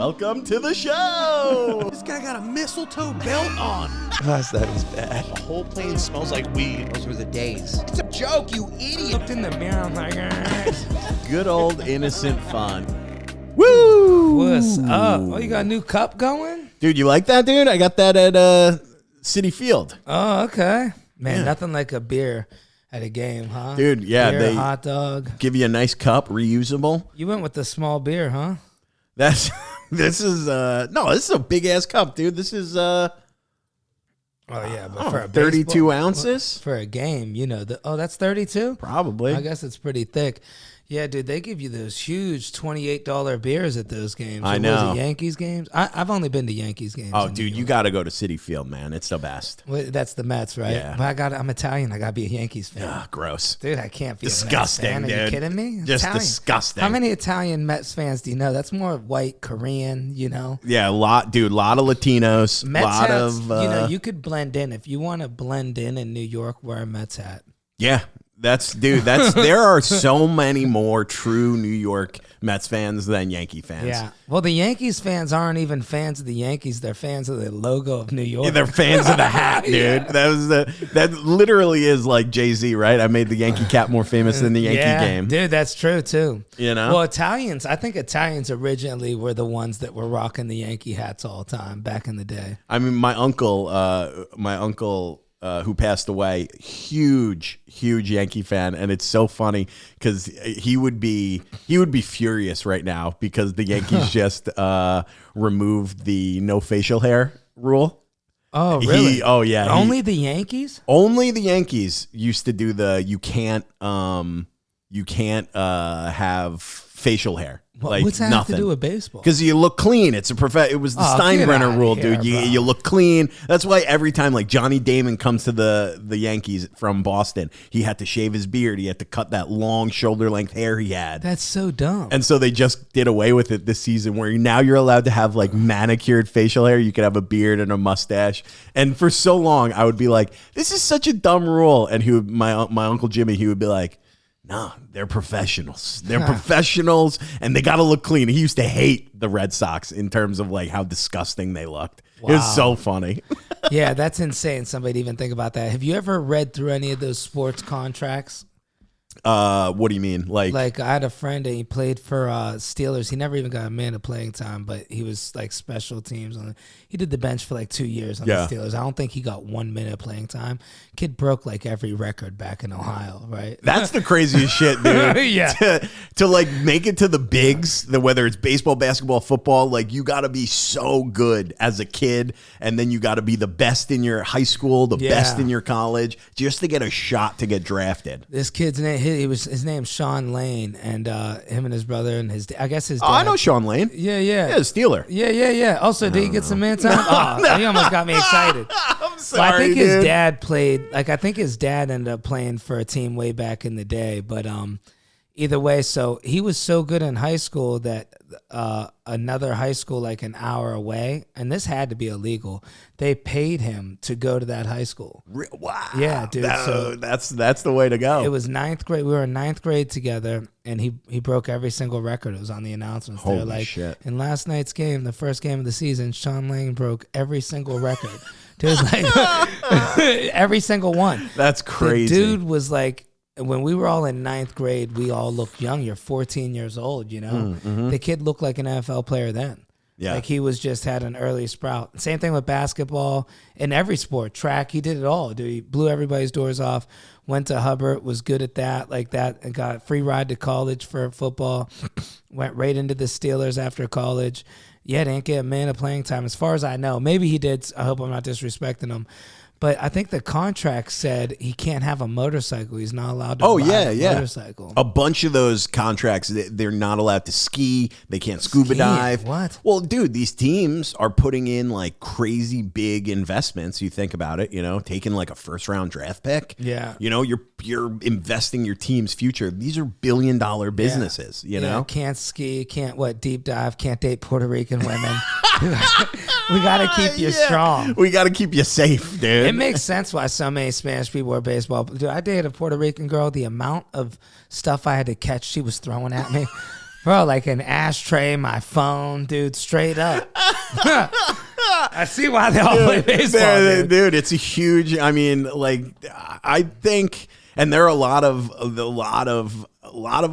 Welcome to the show. This guy got a mistletoe belt on. Gosh, that is bad. The whole plane smells like weed. Those were the days. It's a joke, you idiot. Looked in the mirror, I'm like, Good old innocent fun. Woo! what's up? Oh, you got a new cup going? Dude, you like that, dude? I got that at City Field. Oh, okay. Man, Yeah. nothing like a beer at a game, huh? Dude, yeah, Beer, they hot dog. give you a nice cup, reusable. You went with the small beer, huh? This is a big ass cup, dude. This is Oh yeah, but for a 32 baseball- ounces? for a game, that's 32. Probably. I guess it's pretty thick. Yeah, dude, they give you those huge $28 beers at those games. I What know. was it, Yankees games? I've only been to Yankees games. Oh, in dude, New you York. got to go to City Field, man. It's the best. Well, that's the Mets, right? Yeah. But I'm Italian. I gotta be a Yankees fan. Ugh, gross. Dude, I can't be Disgusting, a Mets fan. Are dude. you kidding me? Just Italian. disgusting. How many Italian Mets fans do you know? That's more white, Korean, Yeah, a lot of Latinos. Mets lot hats, of you could blend in. If you want to blend in New York, wear a Mets hat. yeah. That's there are so many more true New York Mets fans than Yankee fans. Yeah. Well, the Yankees fans aren't even fans of the Yankees. They're fans of the logo of New York. Yeah, they're fans of the hat, dude. Yeah. That literally is like Jay-Z, right? I made the Yankee cap more famous than the Yankee game. Dude, that's true too. You know? Well, I think Italians originally were the ones that were rocking the Yankee hats all the time back in the day. I mean, my uncle who passed away, huge Yankee fan, and it's so funny because he would be furious right now because the Yankees just removed the no facial hair rule. Oh, really? Only the Yankees? only the Yankees used to do the you can't have facial hair. What's that have to do with baseball? Because you look clean. It was the Oh, get Steinbrenner outta rule, here, dude. bro. You look clean. That's why every time like Johnny Damon comes to the Yankees from Boston, he had to shave his beard. He had to cut that long shoulder length hair he had. That's so dumb. And so they just did away with it this season where now you're allowed to have like manicured facial hair. You could have a beard and a mustache. And for so long I would be like, this is such a dumb rule. And my Uncle Jimmy, he would be like, no, they're professionals. They're professionals, and they got to look clean. He used to hate the Red Sox in terms of like how disgusting they looked. It was so funny. Yeah, that's insane. Somebody even think about that. Have you ever read through any of those sports contracts? What do you mean? Like I had a friend and he played for Steelers. He never even got a minute of playing time, but he was like special teams. He did the bench for like 2 years on the Steelers. I don't think he got 1 minute of playing time. Kid broke like every record back in Ohio, right? That's the craziest shit, dude. Yeah. To like make it to the bigs, whether it's baseball, basketball, football, like you got to be so good as a kid, and then you got to be the best in your high school, the best in your college, just to get a shot to get drafted. This kid's name, his name's Sean Lane, and him and his brother and I guess his dad. Oh, I know Sean Lane. Yeah. Yeah, Steeler. Yeah. Also, did he get some man time? Oh, he almost got me excited. I'm Well, sorry, I think dude. his dad played. I think his dad ended up playing for a team way back in the day. But either way, so he was so good in high school that another high school like an hour away, and this had to be illegal. They paid him to go to that high school. Wow. Yeah, dude. So that's the way to go. it was ninth grade. We were in ninth grade together, and he broke every single record. It was on the announcements. They're Holy like, shit. in last night's game, the first game of the season, Sean Lane broke every single record. Dude, like every single one. That's crazy. The dude was like, when we were all in ninth grade, we all looked young. You're 14 years old, you know? The kid looked like an NFL player then. Yeah. Like he was just had an early sprout. Same thing with basketball in every sport. Track, he did it all, dude. He blew everybody's doors off, went to Hubbard, was good at that, like that, and got a free ride to college for football. Went right into the Steelers after college. Yeah, didn't get a minute of playing time as far as I know. Maybe he did. I hope I'm not disrespecting him. But I think the contract said he can't have a motorcycle. He's not allowed to ride a motorcycle. A bunch of those contracts, they're not allowed to ski. They can't scuba dive. What? Well, dude, these teams are putting in like crazy big investments. You think about it, taking like a first round draft pick. Yeah. You're investing your team's future. These are $1 billion businesses, you know? Can't ski, can't deep dive, can't date Puerto Rican women. We got to keep you strong. We got to keep you safe, dude. It makes sense why so many Spanish people are baseball. Dude, I dated a Puerto Rican girl. The amount of stuff I had to catch she was throwing at me. Bro, like an ashtray, my phone, dude, straight up. I see why they all play baseball, dude. It's a huge. I mean, like, I think, and there are a lot of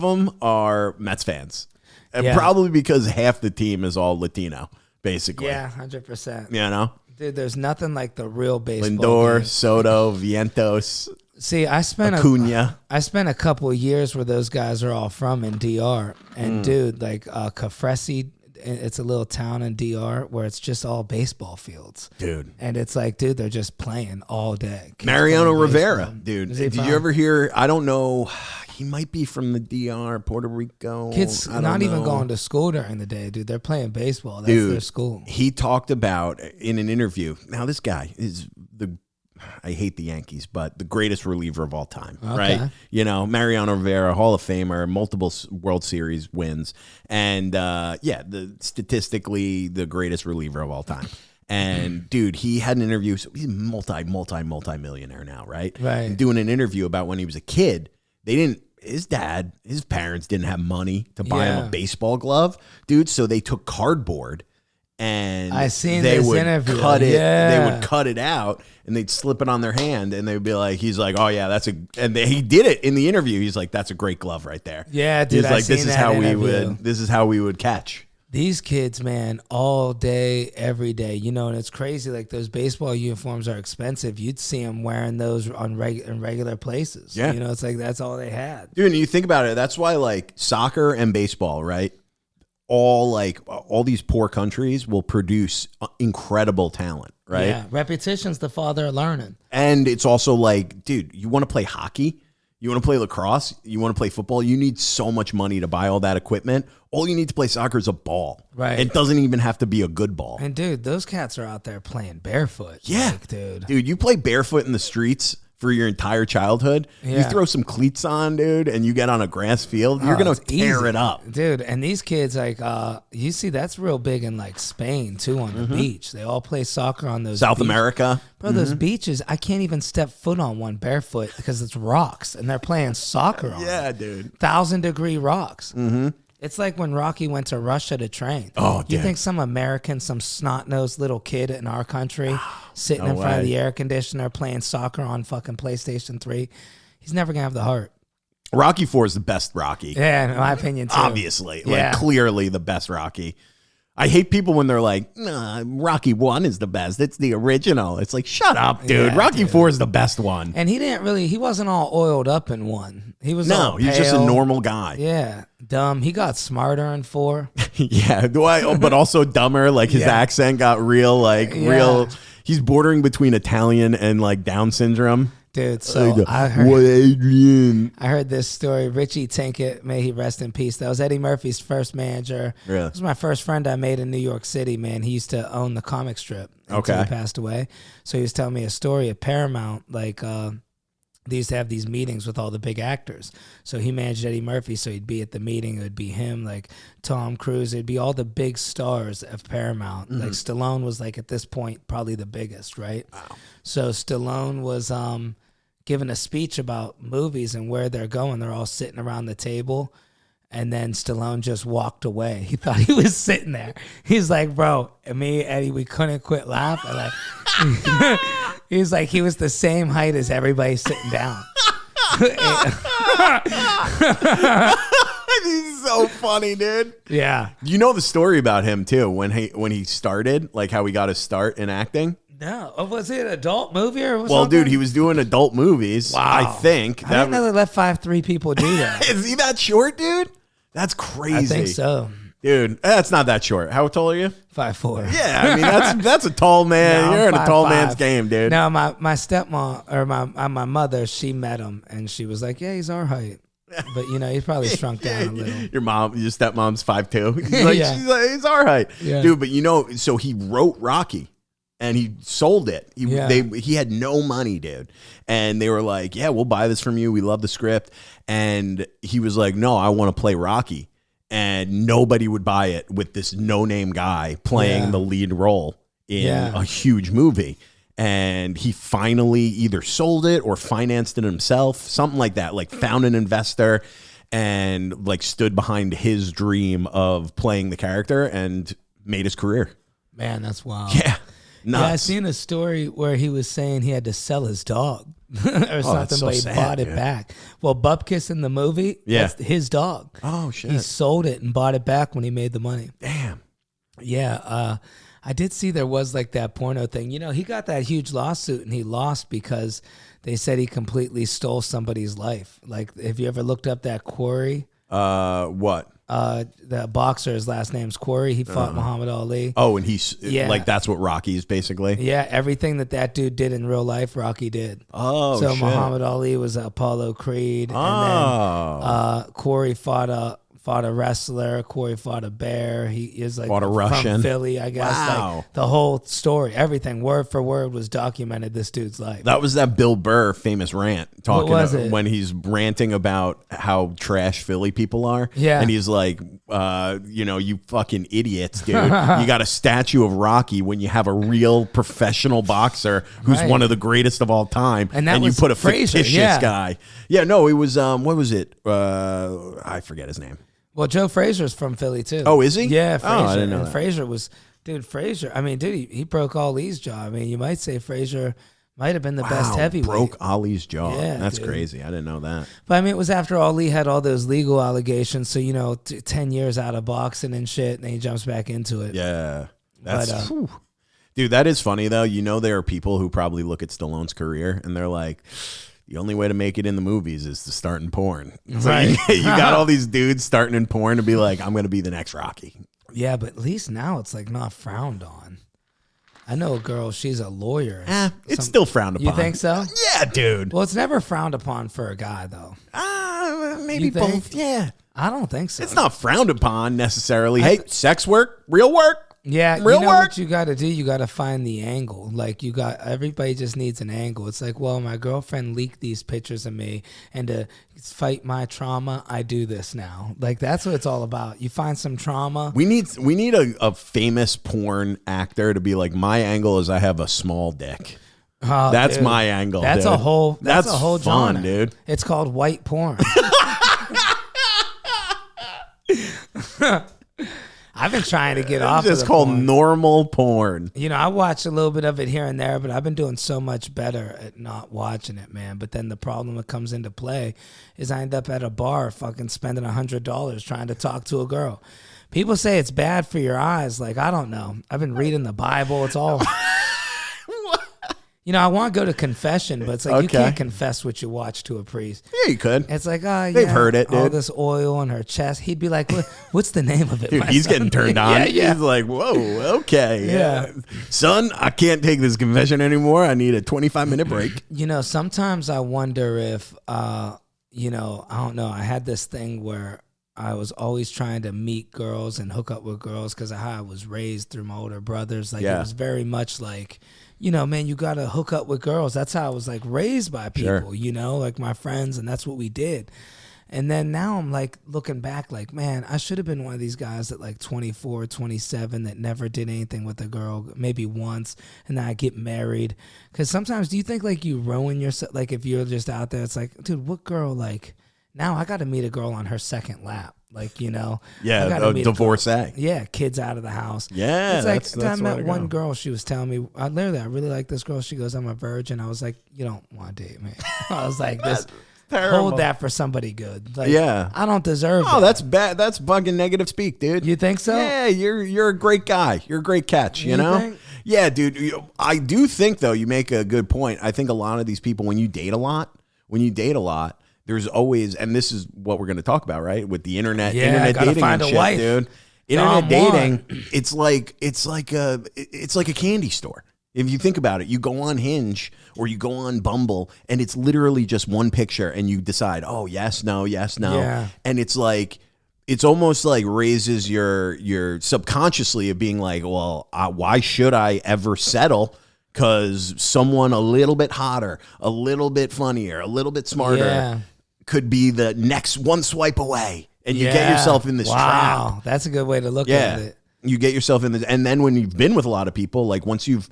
them are Mets fans, and probably because half the team is all Latino, basically. Yeah, 100%. You know, dude, there's nothing like the real baseball. Lindor, game. Soto, Vientos. See, I spent a couple of years where those guys are all from in DR, and dude, like Cafresi, it's a little town in DR where it's just all baseball fields, dude. And it's like, dude, they're just playing all day. Kids Mariano Rivera, dude. Did you ever hear? I don't know. He might be from the DR, Puerto Rico. Kids not even going to school during the day, dude. They're playing baseball. That's their school. He talked about in an interview. Now, this guy is I hate the Yankees, but the greatest reliever of all time, right? You know, Mariano Rivera, Hall of Famer, multiple World Series wins, and statistically the greatest reliever of all time. And dude, he had an interview. So he's multi-millionaire now, right? Right. And doing an interview about when he was a kid. His parents didn't have money to buy him a baseball glove, dude. So they took cardboard. And they would cut it. They would cut it out, and they'd slip it on their hand, and they'd be like, "He's like, oh yeah, he did it in the interview. He's like, that's a great glove right there. Yeah, dude. He's like, this is how we would catch these kids, man, all day, every day. You know, and it's crazy. Like those baseball uniforms are expensive. You'd see them wearing those in regular places. Yeah, you know, it's like that's all they had. Dude, and you think about it. That's why like soccer and baseball, right? All these poor countries will produce incredible talent, right? Yeah, repetition's the father of learning. And it's also like, dude, you want to play hockey? You want to play lacrosse? You want to play football? You need so much money to buy all that equipment. All you need to play soccer is a ball. Right. It doesn't even have to be a good ball. And dude, those cats are out there playing barefoot. Yeah. Like, dude. Dude, you play barefoot in the streets for your entire childhood. You throw some cleats on, dude, and you get on a grass field, you're going to tear it up. Dude, and these kids, like, you see that's real big in, like, Spain, too, on the beach. They all play soccer on those South America. Bro, those beaches, I can't even step foot on one barefoot because it's rocks, and they're playing soccer on it. Dude. 1,000-degree rocks. It's like when Rocky went to Russia to train. Oh, you think some American, some snot-nosed little kid in our country sitting in front of the air conditioner playing soccer on fucking PlayStation 3, he's never going to have the heart. Rocky 4 is the best Rocky. Yeah, in my opinion, too. Obviously. Like, clearly the best Rocky. I hate people when they're like, nah, Rocky 1 is the best. It's the original. It's like, shut up, dude. Rocky 4 is the best one. And he wasn't all oiled up in 1. He was he's just a normal guy. Yeah, dumb. He got smarter in 4. Yeah, but also dumber. Like his accent got real, real. He's bordering between Italian and like Down syndrome. Dude, so I heard this story. Richie Tinkett, may he rest in peace. That was Eddie Murphy's first manager. Really? This was my first friend I made in New York City, man. He used to own the comic strip until he passed away. So he was telling me a story at Paramount, like they used to have these meetings with all the big actors. So he managed Eddie Murphy, so he'd be at the meeting. It would be him, like Tom Cruise. It'd be all the big stars of Paramount. Like Stallone was like at this point probably the biggest, right? Wow. So Stallone was giving a speech about movies and where they're going. They're all sitting around the table. And then Stallone just walked away. He thought he was sitting there. He's like, bro, and me and Eddie, we couldn't quit laughing. Like, he's like, he was the same height as everybody sitting down. He's so funny, dude. Yeah. You know the story about him too, when he started, like how he got his start in acting? No. Was it an adult movie or was Well, dude, he was doing adult movies. Wow. I think. I didn't know they let 5'3" people do that. Is he that short, dude? That's crazy. I think so. Dude, that's not that short. How tall are you? 5'4". Yeah, I mean that's a tall man. No, you're in a tall 5'5". man's game, dude. No, my stepmom or my mother, she met him and she was like, yeah, he's our height. But you know, he's probably shrunk down a little. Your stepmom's 5'2". He's like, she's like, he's our height. Yeah. Dude, but you know, so he wrote Rocky. And he sold it. He had no money, dude. And they were like, yeah, we'll buy this from you. We love the script. And he was like, no, I want to play Rocky. And nobody would buy it with this no-name guy playing the lead role in a huge movie. And he finally either sold it or financed it himself, something like that, like found an investor. and like stood behind his dream of playing the character and made his career. Man, that's wild. Yeah. Nuts. Yeah, I seen a story where he was saying he had to sell his dog or something, so but he sad, bought it dude. back. Well, Bupkis in the movie, Yeah. that's his dog. Oh, shit. He sold it and bought it back when he made the money. Damn. Yeah, I did see there was like that porno thing. You know, he got that huge lawsuit and he lost because they said he completely stole somebody's life. Like, have you ever looked up that Quarry? What? The boxer, his last name's Quarry. He fought Muhammad Ali. Oh, and he's Yeah. like, that's what Rocky is basically. Yeah, everything that dude did in real life, Rocky did. Oh, so shit. Muhammad Ali was Apollo Creed, and then Corey fought a wrestler. Corey fought a bear. He is like Fought a from Russian. Philly, I guess. Wow. Like the whole story, everything, word for word, was documented. This dude's life. That was that Bill Burr famous rant talking was it? when he's ranting about how trash Philly people are. Yeah. And he's like, you fucking idiots, dude. You got a statue of Rocky when you have a real professional boxer who's Right. one of the greatest of all time. And that you was put a Frazier, fictitious yeah. guy. Yeah, no, it was, what was it? I forget his name. Well, Joe Frazier's from Philly too. Oh, is he? Yeah, Frazier. Oh, I didn't know and that. Frazier was, Frazier. I mean, dude, he broke Ali's jaw. I mean, you might say Frazier might have been the best heavyweight. Broke Ali's jaw. Yeah, That's dude. crazy. I didn't know that. But I mean, it was after Ali had all those legal allegations. So 10 years out of boxing and shit, and then he jumps back into it. Yeah. That's But, whew. Dude, that is funny though. You know, there are people who probably look at Stallone's career and they're like, the only way to make it in the movies is to start in porn. So Right. you got all these dudes starting in porn to be like, I'm going to be the next Rocky. Yeah, but at least now it's like not frowned on. I know a girl, she's a lawyer. It's still frowned upon. You think so? Yeah, dude. Well, it's never frowned upon for a guy, though. Maybe You think? both. Yeah. I don't think so. It's not frowned upon necessarily. Hey, sex work, real work. Yeah, Real you know work. what you got to do? You got to find the angle. Like everybody just needs an angle. It's like, well, my girlfriend leaked these pictures of me, and to fight my trauma, I do this now. Like that's what it's all about. You find some trauma. We need a famous porn actor to be like, my angle is I have a small dick. Oh, That's dude. my angle. That's dude. a whole. That's a whole fun, genre, dude. It's called white porn. I've been trying to get off. It's of the called porn. normal porn. I watch a little bit of it here and there, but I've been doing so much better at not watching it, man. But then the problem that comes into play is I end up at a bar fucking spending $100 trying to talk to a girl. People say it's bad for your eyes. Like, I don't know. I've been reading the Bible. It's all... I want to go to confession, but it's like you Okay. can't confess what you watch to a priest. Yeah, you could. It's like, They've heard it, all dude. this oil on her chest. He'd be like, what's the name of it? Dude, my he's son?" getting turned on. Yeah. He's like, whoa, okay. Yeah. Son, I can't take this confession anymore. I need a 25-minute break. Sometimes I wonder if, I don't know. I had this thing where I was always trying to meet girls and hook up with girls because of how I was raised through my older brothers. Like, Yeah. it was very much like, man, you got to hook up with girls. That's how I was like raised by people, Sure. like my friends, and that's what we did. And then now I'm like looking back like, man, I should have been one of these guys at like 24, 27 that never did anything with a girl, maybe once, and then I get married. Because sometimes do you think like you ruin yourself? Like if you're just out there, it's like, dude, what girl, like now I got to meet a girl on her second lap. Like, I Yeah, gotta a meet a girl. divorcee. Yeah, kids out of the house. Yeah, it's like that's I where met to one go. girl. She was telling me, I really like this girl. She goes, I'm a virgin. I was like, you don't want to date me. I was like, this. Terrible. Hold that for somebody good. Like, Yeah. I don't deserve Oh, that. that's bad. That's bugging negative speak, dude. You think so? Yeah, you're a great guy. You're a great catch, you You know? think? Yeah, dude. I do think, though, you make a good point. I think a lot of these people, when you date a lot, there's always, and this is what we're going to talk about, right? With the internet, Yeah, internet gotta dating find and a shit, wife. dude. Dom Internet Juan. dating, it's like a candy store. If you think about it, you go on Hinge or you go on Bumble, and it's literally just one picture, and you decide, oh, yes, no, Yeah. and it's like, it's almost like raises your subconsciously of being like, well, why should I ever settle? Because someone a little bit hotter, a little bit funnier, a little bit smarter Yeah. could be the next one swipe away, and you get yourself in this trap. Wow, that's a good way to look at it. You get yourself in this, and then when you've been with a lot of people, like once you've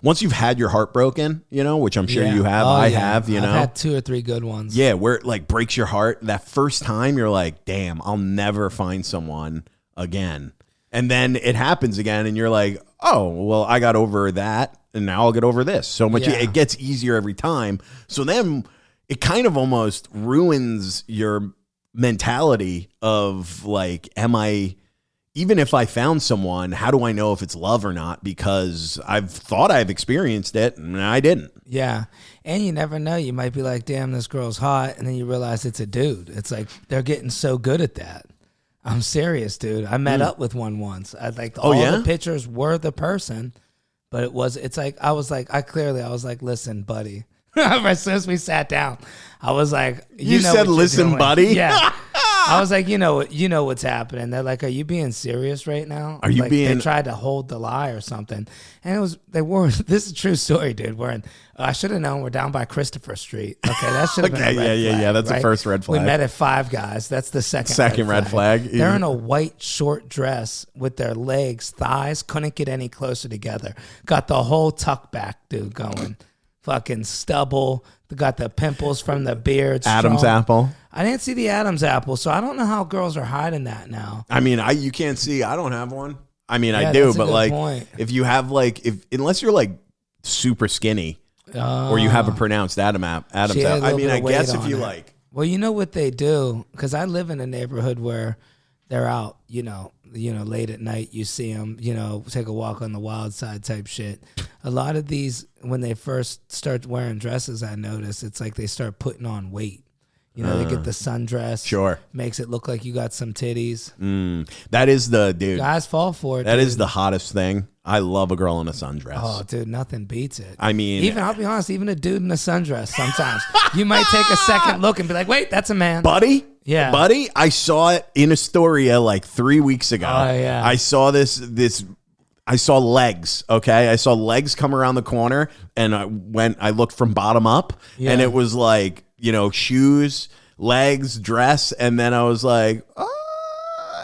once you've had your heart broken, which I'm sure you have, I have, I've had 2 or 3 good ones. Yeah, where it like breaks your heart. That first time you're like, damn, I'll never find someone again. And then it happens again and you're like, oh, well, I got over that and now I'll get over this. So much, it gets easier every time. So then it kind of almost ruins your mentality of like, even if I found someone, how do I know if it's love or not? Because I've thought I've experienced it and I didn't. Yeah. And you never know. You might be like, damn, this girl's hot. And then you realize it's a dude. It's like they're getting so good at that. I'm serious, dude. I met up with one once. I like all the pictures were the person, but I was like, listen, buddy. As soon as we sat down, I was like, you said, listen, buddy. Yeah. I was like, you know what's happening. They're like, are you being serious right now? Are you like, being? They tried to hold the lie or something, and this is a true story, dude. I should have known we're down by Christopher Street. Okay, that should have been a red flag, yeah. That's the first red flag. We met at Five Guys. That's the second red flag. They're in a white short dress with their legs, thighs, couldn't get any closer together. Got the whole tuck back, dude, going. Fucking stubble. They got the pimples from the beard. Adam's apple. I didn't see the Adam's apple, so I don't know how girls are hiding that now. I mean, you can't see. I don't have one. I mean, I do, but like, if you have like, unless you're like super skinny, or you have a pronounced Adam's apple. I mean, I guess if you like. Well, you know what they do, because I live in a neighborhood where they're out, late at night. You see them, take a walk on the wild side type shit. A lot of these, when they first start wearing dresses, I notice it's like they start putting on weight. They get the sundress. Sure. Makes it look like you got some titties. That is the, dude. Guys fall for it. That is the hottest thing. I love a girl in a sundress. Oh, dude, nothing beats it. I mean. I'll be honest, even a dude in a sundress sometimes. You might take a second look and be like, wait, that's a man. Buddy? Yeah. Buddy, I saw it in Astoria like 3 weeks ago. Oh, yeah. I saw I saw legs, okay? I saw legs come around the corner, and I looked from bottom up, and it was like, shoes, legs, dress, and then I was like,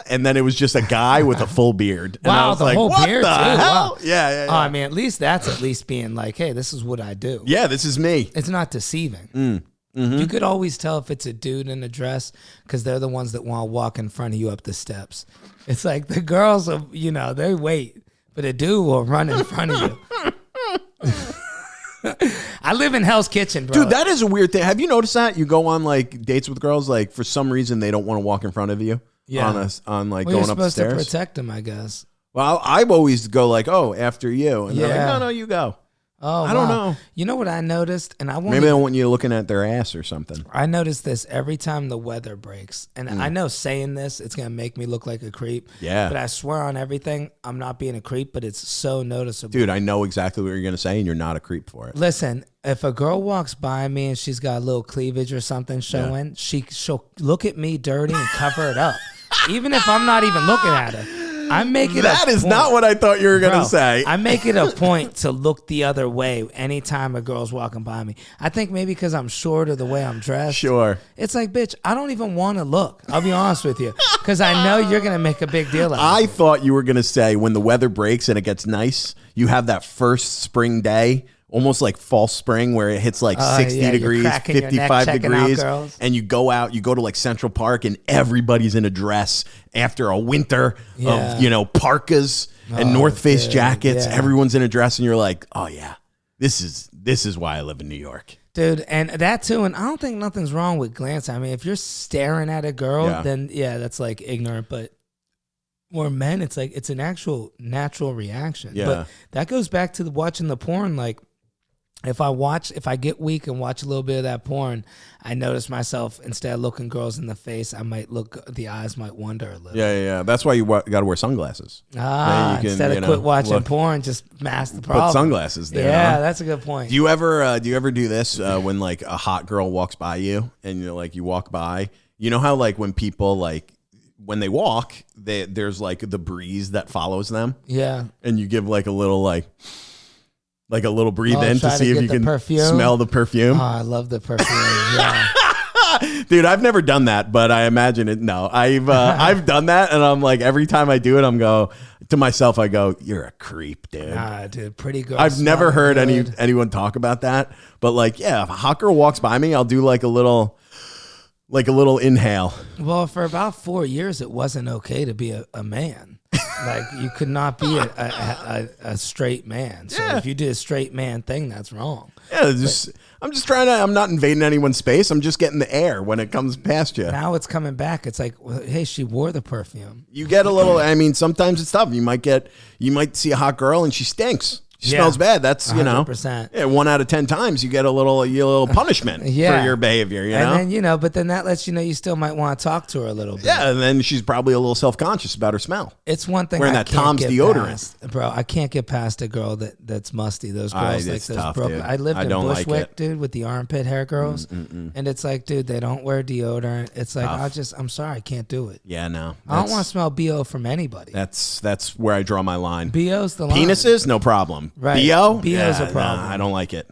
and then it was just a guy with a full beard. And I was like, whole what beard the too. hell? Wow. Yeah. Oh, I mean, at least being like, hey, this is what I do. Yeah, this is me. It's not deceiving. You could always tell if it's a dude in a dress because they're the ones that want to walk in front of you up the steps. It's like the girls, they wait, but a dude will run in front of you. I live in Hell's Kitchen, bro. Dude, that is a weird thing. Have you noticed that? You go on like dates with girls, like for some reason they don't want to walk in front of you. Yeah. On like going up the stairs. You're supposed to protect them, I guess. Well, I always go like, oh, after you. And they're like, no, you go. Oh, I don't know. You know what I noticed? And maybe they don't want you looking at their ass or something. I noticed this every time the weather breaks. And I know saying this, it's going to make me look like a creep. Yeah. But I swear on everything, I'm not being a creep, but it's so noticeable. Dude, I know exactly what you're going to say, and you're not a creep for it. Listen, if a girl walks by me and she's got a little cleavage or something showing, she'll look at me dirty and cover it up. Even if I'm not even looking at her. I make it That is not what I thought you were going to say. I make it a point to look the other way anytime a girl's walking by me. I think maybe because I'm short or the way I'm dressed. Sure. It's like, bitch, I don't even want to look. I'll be honest with you. Because I know you're going to make a big deal out of it. I thought you were going to say when the weather breaks and it gets nice, you have that first spring day, almost like false spring where it hits like 60 degrees, 55 degrees, and you go to like Central Park and everybody's in a dress after a winter of, parkas and North Face jackets. Everyone's in a dress and you're like, oh yeah, this is why I live in New York. Dude, and that too, and I don't think nothing's wrong with glancing. I mean, if you're staring at a girl, then that's like ignorant, but or men, it's like, it's an actual natural reaction. Yeah. But that goes back to watching the porn, like, if I get weak and watch a little bit of that porn, I notice myself, instead of looking girls in the face, the eyes might wander a little. Yeah. That's why you got to wear sunglasses. Instead of quit watching porn, just mask the problem. Put sunglasses there. Yeah, that's a good point. Do you ever do this when like a hot girl walks by you and you walk by? You know how like when people like, when they walk, there's like the breeze that follows them? Yeah. And you give like a little breathe in to see if you can perfume. smell the perfume. Oh, I love the perfume. Yeah. Dude, I've never done that, but I imagine it. No, I've done that, and I'm like, every time I do it, I'm go to myself. I go, "You're a creep, dude." Nah, dude, pretty good. I've never heard anyone talk about that, but like, yeah, if a hot girl walks by me, I'll do like a little inhale. Well, for about 4 years, it wasn't okay to be a man. Like, you could not be a straight man. So if you did a straight man thing, that's wrong. Yeah, I'm just trying to. I'm not invading anyone's space. I'm just getting the air when it comes past you. Now it's coming back. It's like, well, hey, she wore the perfume. You get a little. I mean, sometimes it's tough. You might see a hot girl and she stinks. She smells bad. That's 100%. Yeah, 1 out of 10 times you get a little punishment for your behavior. And then but then that lets you know you still might want to talk to her a little bit. Yeah, and then she's probably a little self-conscious about her smell. It's one thing wearing I that can't Tom's get deodorant, past, bro. I can't get past a girl that's musty. Those girls like those tough, broken. dude. I lived in don't Bushwick, like it. dude, with the armpit hair girls, and it's like, dude, they don't wear deodorant. It's like I'm sorry, I can't do it. Yeah, no, I don't want to smell BO from anybody. That's where I draw my line. BO's the line. Penises, no problem. Right. BO, BO's a problem. Nah, I don't like it.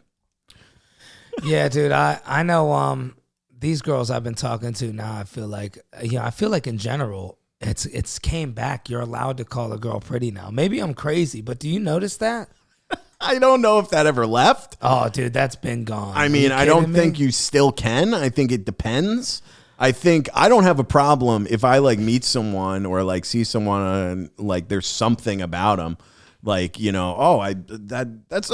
Yeah, dude. I know these girls I've been talking to now. I feel like in general, it's came back. You're allowed to call a girl pretty now. Maybe I'm crazy, but do you notice that? I don't know if that ever left. Oh, dude, that's been gone. I mean, I don't think you still can. I think it depends. I think I don't have a problem if I like meet someone or like see someone and like there's something about them. Like, that's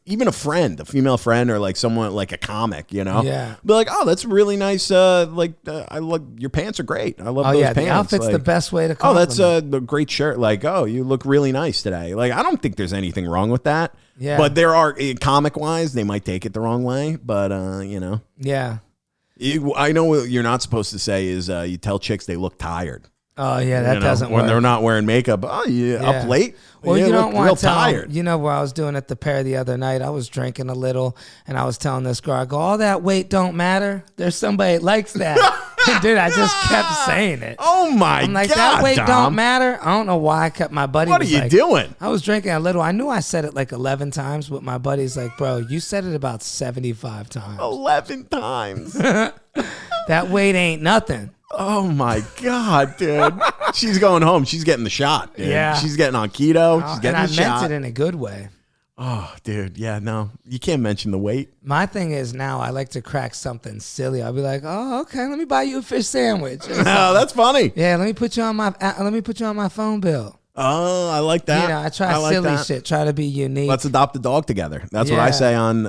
even a friend, a female friend, or like someone like a comic, Yeah. Be like, oh, that's really nice. I love your pants are great. I love those pants. The outfit's like, the best way to call. Oh, that's them. a great shirt. Like, oh, you look really nice today. Like, I don't think there's anything wrong with that. Yeah. But there are comic wise, they might take it the wrong way. But Yeah. I know what you're not supposed to say is you tell chicks they look tired. Oh yeah, that doesn't work when they're not wearing makeup. Oh, up late. Well, you don't want real to tell tired. them, where I was doing at the pair the other night, I was drinking a little, and I was telling this girl, I go, all that weight don't matter. There's somebody that likes that. Dude, I just kept saying it. Oh my I'm like, God, that weight Dom. Don't matter. I don't know why I kept my buddy. What are you doing? I was drinking a little. I knew I said it like 11 times, but my buddy's like, bro, you said it about 75 times. 11 times. That weight ain't nothing. Oh my God, dude. She's going home. She's getting the shot, dude. Yeah. She's getting on keto. She's getting and the shot. I meant it in a good way. Oh, dude. Yeah, no. You can't mention the weight. My thing is now I like to crack something silly. I'll be like, oh, okay, let me buy you a fish sandwich. No, that's funny. Yeah, let me put you on my phone bill. Oh, I like that. I try silly shit, try to be unique. Let's adopt a dog together. That's what I say on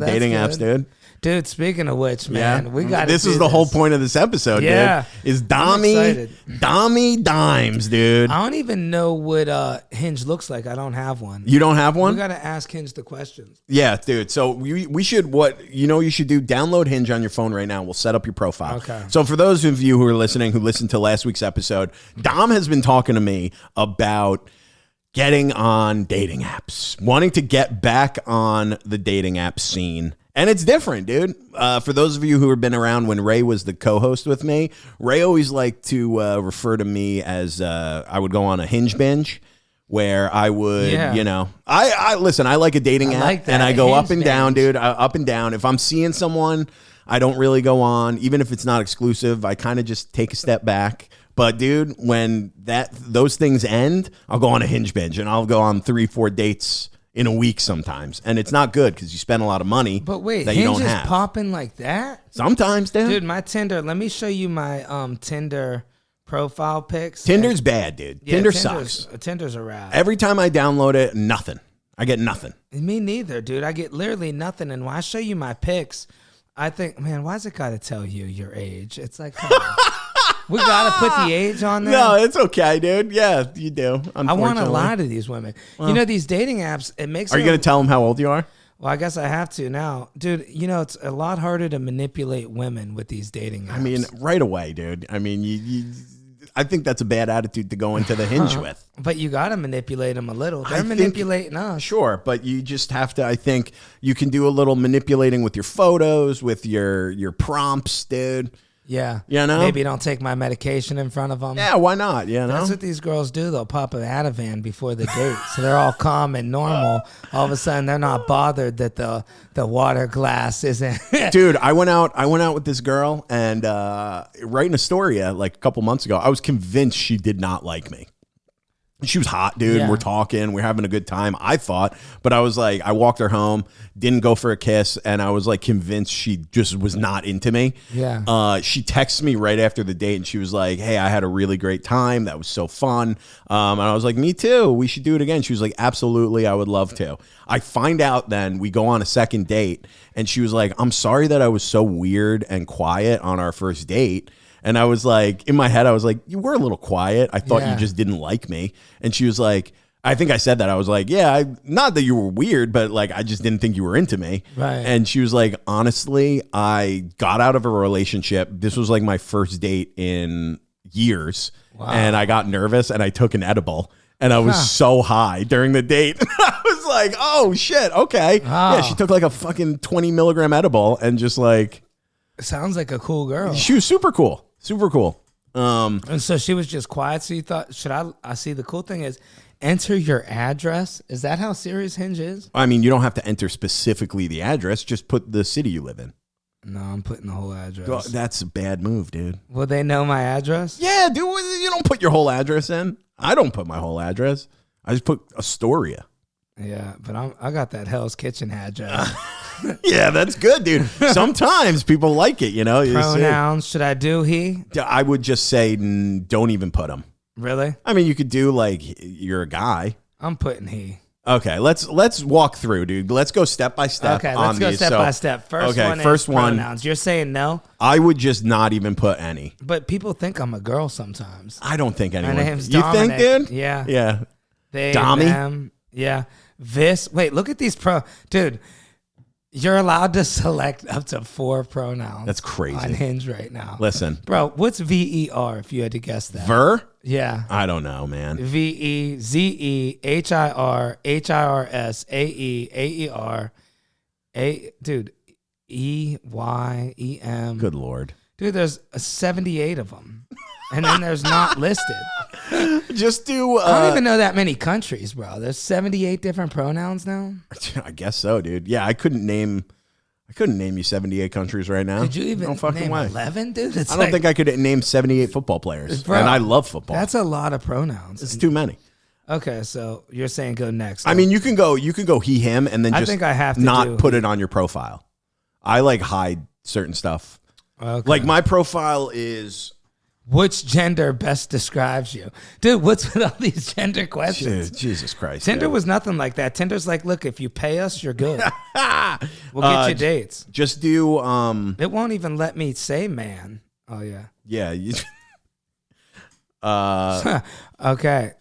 dating apps, dude. Dude, speaking of which, man, we got this is the whole point of this episode, dude. Is Dommy Dimes, dude. I don't even know what Hinge looks like. I don't have one. You don't have one? We got to ask Hinge the questions. Yeah, dude. So we should, you should do, download Hinge on your phone right now. We'll set up your profile. Okay. So for those of you who are listening, who listened to last week's episode, Dom has been talking to me about getting on dating apps, wanting to get back on the dating app scene. And it's different, dude. For those of you who have been around when Ray was the co-host with me, Ray always liked to refer to me as I would go on a Hinge binge where I would, I listen, I like a dating app like that, and I go Hinge up and down, dude, up and down. If I'm seeing someone, I don't really go on. Even if it's not exclusive, I kind of just take a step back. But dude, when those things end, I'll go on a Hinge binge and I'll go on 3-4 dates in a week sometimes, and it's not good because you spend a lot of money. But wait, that Hinge you don't is have. popping like that? Sometimes, dude. My Tinder. Let me show you my Tinder profile pics. Tinder's bad, dude. Yeah, Tinder sucks. Tinder's a wrap. Every time I download it, nothing. I get nothing. Me neither, dude. I get literally nothing. And when I show you my pics, I think, man, why's it got to tell you your age? It's like, come on. We got to put the age on there? No, it's okay, dude. Yeah, you do. I want to lie to these women. Well, these dating apps, it makes Are you going to tell them how old you are? Well, I guess I have to now. Dude, it's a lot harder to manipulate women with these dating apps. I mean, right away, dude. I mean, I think that's a bad attitude to go into the Hinge with. But you got to manipulate them a little. They're manipulating us. Sure, but you just have to, I think you can do a little manipulating with your photos, with your prompts, dude. Yeah. You know? Maybe don't take my medication in front of them. Yeah, why not? You know? That's what these girls do. They'll pop an Ativan before the date. So they're all calm and normal. All of a sudden, they're not bothered that the water glass isn't. Dude, I went out with this girl, and right in Astoria, like a couple months ago, I was convinced she did not like me. She was hot, dude. Yeah. We're talking. We're having a good time, I thought. But I was like, I walked her home, didn't go for a kiss, and I was like convinced she just was not into me. Yeah. She texted me right after the date, and she was like, hey, I had a really great time. That was so fun. And I was like, me too. We should do it again. She was like, absolutely, I would love to. I find out then we go on a second date, and she was like, I'm sorry that I was so weird and quiet on our first date. And I was like, in my head, I was like, you were a little quiet. I thought you just didn't like me. And she was like, I think I said that. I was like, yeah, not that you were weird, but like, I just didn't think you were into me. Right. And she was like, honestly, I got out of a relationship. This was like my first date in years. Wow. And I got nervous and I took an edible. And I was so high during the date. I was like, oh, shit. Okay. Wow. Yeah, she took like a fucking 20 milligram edible and just like. Sounds like a cool girl. She was super cool. Super cool. And so she was just quiet. So you thought, I see the cool thing is enter your address. Is that how serious Hinge is? I mean, you don't have to enter specifically the address. Just put the city you live in. No, I'm putting the whole address. Well, that's a bad move, dude. Will they know my address? Yeah, dude. You don't put your whole address in. I don't put my whole address. I just put Astoria. Yeah, but I got that Hell's Kitchen address. Yeah, that's good, dude. Sometimes people like it, you know. Pronouns, should I do he? I would just say don't even put them. Really? I mean, you could do like you're a guy. I'm putting he. Okay, let's walk through, dude. Let's go step by step. Okay, let's go step by step. First one is pronouns. You're saying no? I would just not even put any. But people think I'm a girl sometimes. I don't think anyone. My name's you Dominic. think, dude? Yeah. Yeah. They, Dommy? them. Yeah. Wait, look at these dude. You're allowed to select up to 4 pronouns. That's crazy. On Hinge right now. Listen. Bro, what's VER if you had to guess that? Ver? Yeah. I don't know, man. VEZE HIR HIRS AE AER dude, EYEM. Good Lord. Dude, there's 78 of them. And then there's not listed. Just do. I don't even know that many countries, bro. There's 78 different pronouns now. I guess so, dude. Yeah, I couldn't name you 78 countries right now. Could you even no fucking name way. 11, dude? I don't think I could name 78 football players. Bro, and I love football. That's a lot of pronouns. It's too many. Okay, so you're saying go next. I mean, you can go he, him, and then I just think I have to not put it on your profile. I like hide certain stuff. Okay. Like my profile is. Which gender best describes you? Dude, what's with all these gender questions? Dude, Jesus Christ. Tinder dude. was nothing like that. Tinder's like, look, if you pay us, you're good. We'll get you dates. Just do It won't even let me say man. Oh yeah. Yeah. Okay.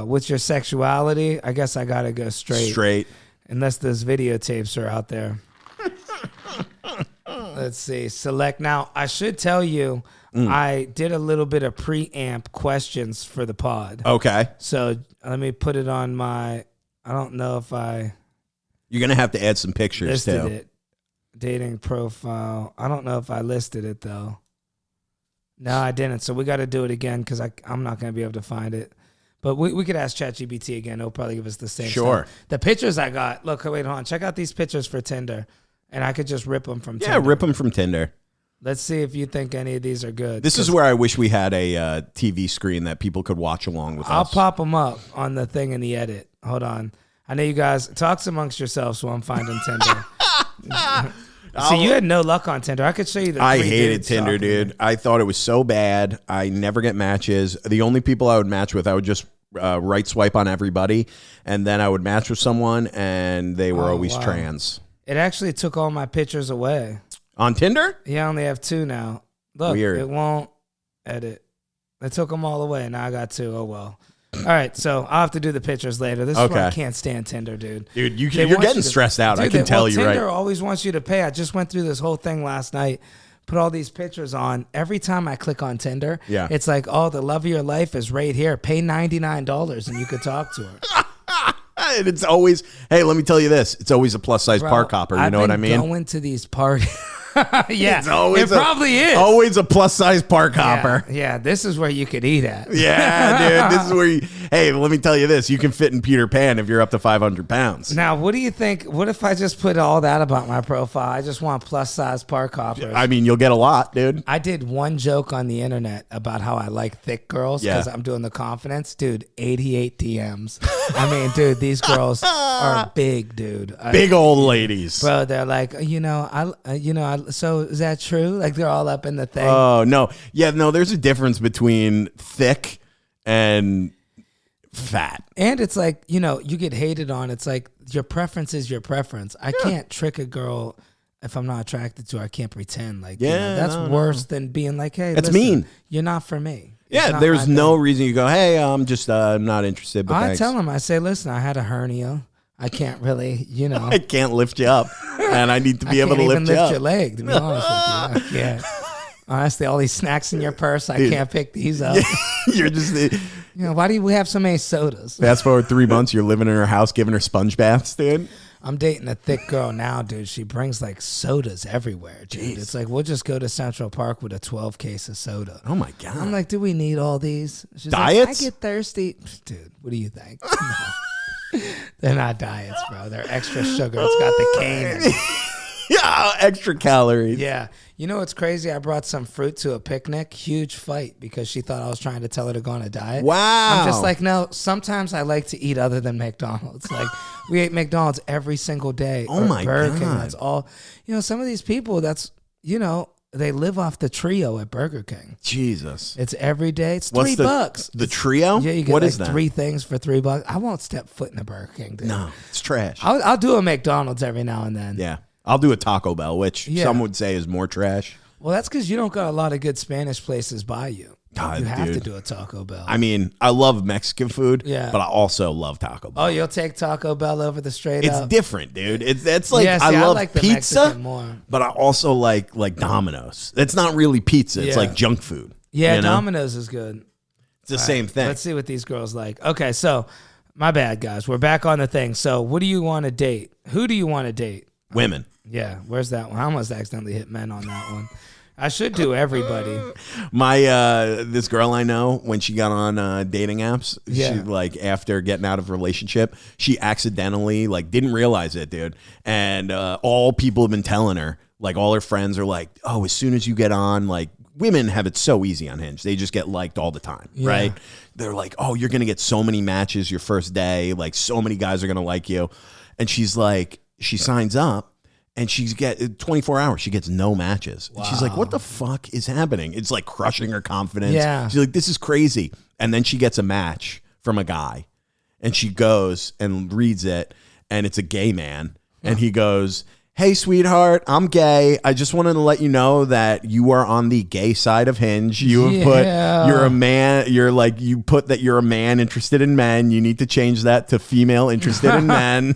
What's your sexuality? I guess I gotta go straight. Unless those videotapes are out there. Let's see. Select. Now, I should tell you, I did a little bit of preamp questions for the pod. Okay. So let me put it on my, I don't know if I You're going to have to add some pictures listed too. it. Dating profile. I don't know if I listed it though. No, I didn't. So we got to do it again because I'm not going to be able to find it. But we could ask ChatGPT again. It'll probably give us the same Sure. stuff. The pictures I got. Look, wait, hold on. Check out these pictures for Tinder. And I could just rip them from Tinder. Yeah, rip them from Tinder. Let's see if you think any of these are good. This is where I wish we had a TV screen that people could watch along with I'll us. pop them up on the thing in the edit. Hold on. I know you guys talk amongst yourselves while I'm finding Tinder. So you had no luck on Tinder. I could show you the. I hated Tinder, dude. I thought it was so bad. I never get matches. The only people I would match with, I would just right swipe on everybody, and then I would match with someone, and they were always trans. It actually took all my pictures away. On Tinder? Yeah, I only have 2 now. Look, Weird. It won't edit. They took them all away. Now I got 2. Oh, well. All right, so I'll have to do the pictures later. This is why I can't stand Tinder, dude. Dude, you're getting stressed out. Dude, I can tell you, right? Tinder always wants you to pay. I just went through this whole thing last night, put all these pictures on. Every time I click on Tinder, it's like, oh, the love of your life is right here. Pay $99 and you could talk to her. And it's always, hey, let me tell you this. It's always a plus-size park hopper. You know what I mean? I've been going to these parties. Yeah, It's always it probably is. Always a plus size park hopper. Yeah, this is where you could eat at. Yeah, dude. This is where you. Hey, let me tell you this: you can fit in Peter Pan if you're up to 500 pounds. Now, what do you think? What if I just put all that about my profile? I just want plus size park hoppers. I mean, you'll get a lot, dude. I did one joke on the internet about how I like thick girls because Yeah. I'm doing the confidence. Dude, 88 DMs. I mean, dude, these girls are big, dude. Big old ladies. Bro, they're like, so is that true? Like, they're all up in the thing. Oh, no. Yeah, no, there's a difference between thick and fat. And it's like, you get hated on. It's like your preference is your preference. I can't trick a girl if I'm not attracted to her. I can't pretend. Like, that's worse than being like, hey, That's listen, mean. You're not for me. It's Yeah, not there's my no thing. reason you go, hey, I'm just not interested, but I thanks. tell them, I say, listen, I had a hernia. I can't really, I can't lift you up, and I need to be able to lift you lift up. your leg, to be honest with you. Yeah. Honestly, all these snacks in your purse, I can't pick these up. You're just Why do we have so many sodas? fast forward 3 months, you're living in her house, giving her sponge baths, dude. I'm dating a thick girl now, dude. She brings like sodas everywhere, dude. It's like, we'll just go to Central Park with a 12 case of soda. Oh my god. I'm like, do we need all these? She's Diets? Like, I get thirsty. Dude, what do you think? No. They're not diets, bro. They're extra sugar. It's got the cane in it. Yeah, extra calories. Yeah. You know what's crazy? I brought some fruit to a picnic. Huge fight because she thought I was trying to tell her to go on a diet. Wow. I'm just like, no, sometimes I like to eat other than McDonald's. Like, we ate McDonald's every single day. Oh or my Burger King. God. That's all. Some of these people, they live off the trio at Burger King. Jesus. It's every day. It's What's $3. The trio? Yeah, you get What like is that? 3 things for $3. I won't step foot in a Burger King, dude. No, it's trash. I'll do a McDonald's every now and then. Yeah. I'll do a Taco Bell, which Yeah. some would say is more trash. Well, that's because you don't got a lot of good Spanish places by you. God, You have to dude. do a Taco Bell. I mean, I love Mexican food, Yeah. but I also love Taco Bell. Oh, you'll take Taco Bell over the straight It's up? different, dude. It's like Yeah, see, I I love like the pizza, Mexican more. but I also like Domino's. It's not really pizza. It's Yeah. like junk food. Yeah, you know? Domino's is good. It's the same thing. Let's see what these girls like. Okay, so my bad, guys. We're back on the thing. So what do you want to date? Who do you want to date? Women. Yeah, where's that one? I almost accidentally hit men on that one. I should do everybody. My this girl I know, when she got on dating apps, Yeah. she like after getting out of a relationship, she accidentally didn't realize it, dude. And all people have been telling her, like all her friends are like, oh, as soon as you get on, like women have it so easy on Hinge. They just get liked all the time, Yeah. right? They're like, oh, you're gonna get so many matches your first day, like so many guys are gonna like you. And she's like, she signs up. And she's get 24 hours. She gets no matches. And she's like, what the fuck is happening? It's like crushing her confidence. Yeah. She's like, this is crazy. And then she gets a match from a guy. And she goes and reads it. And it's a gay man. And he goes, hey, sweetheart, I'm gay. I just wanted to let you know that you are on the gay side of Hinge. You have Yeah. put, you're a man. You're like, you put that you're a man interested in men. You need to change that to female interested in men.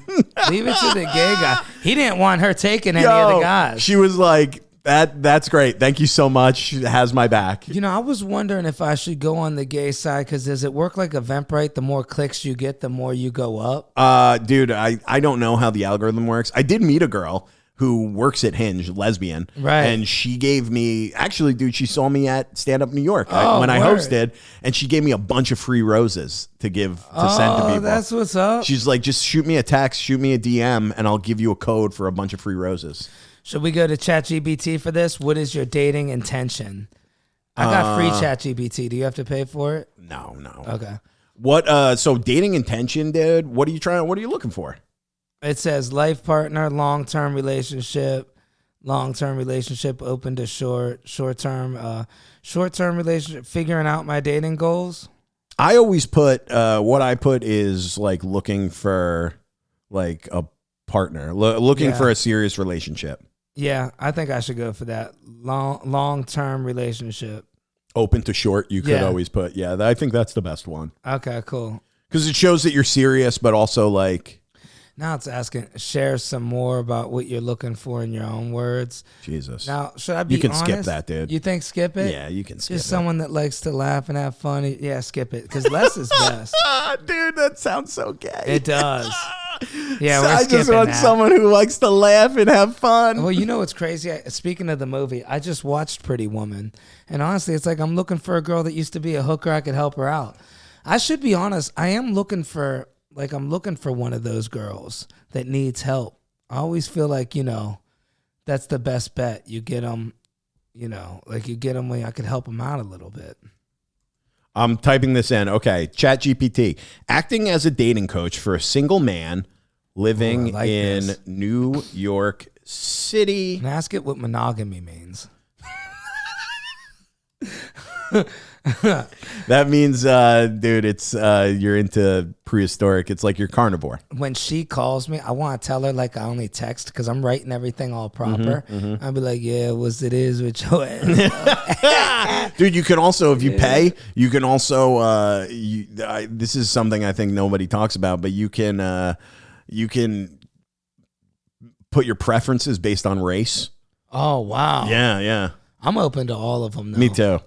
Leave it to the gay guy. He didn't want her taking any of the guys. She was like, that's great. Thank you so much. She has my back. I was wondering if I should go on the gay side because does it work like Eventbrite? The more clicks you get, the more you go up. Dude, I don't know how the algorithm works. I did meet a girl who works at Hinge, lesbian. Right. And she gave me, actually, dude, she saw me at Stand Up New York when I word. hosted, and she gave me a bunch of free roses to give, to send to people. That's what's up. She's like, just shoot me a text, shoot me a DM, and I'll give you a code for a bunch of free roses. Should we go to ChatGPT for this? What is your dating intention? I got free ChatGPT. Do you have to pay for it? No. Okay. What, so dating intention, dude, what are you looking for? It says life partner, long-term relationship, open to short-term relationship, figuring out my dating goals. I always put what I put is like looking for like a partner, looking Yeah. for a serious relationship. Yeah, I think I should go for that. Long-term relationship. Open to short, you could Yeah. always put. Yeah, I think that's the best one Okay, cool. because it shows that you're serious, but also like Now it's asking, share some more about what you're looking for in your own words. Jesus. Now, should I be You can honest? skip that, dude. You think skip it? Yeah, you can skip Just it. someone that likes to laugh and have fun. Yeah, skip it because less is best. Dude, that sounds so gay. It does. Yeah, So we're I just skipping want that. someone who likes to laugh and have fun. Well, you know what's crazy? Speaking of the movie, I just watched Pretty Woman, and honestly, it's like I'm looking for a girl that used to be a hooker. I could help her out. I should be honest. I am looking for I'm looking for one of those girls that needs help. I always feel like that's the best bet. You get them, you get them when I could help them out a little bit. I'm typing this in. Okay, ChatGPT. Acting as a dating coach for a single man living in this. New York City. And ask it what monogamy means. That means, dude, it's you're into prehistoric. It's like you're carnivore. When she calls me, I want to tell her like I only text because I'm writing everything all proper. I'll be like, yeah, it is with your ass. Dude, you can also, if you pay, you can also, this is something I think nobody talks about, but you can put your preferences based on race. Oh, wow. Yeah. I'm open to all of them, though. Me too.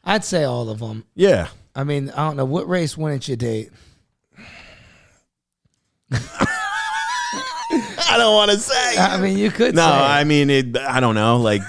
I'd say all of them. Yeah. I mean, I don't know. What race wouldn't you date? I don't want to say. I mean, you could No, say. I mean, I don't know. Like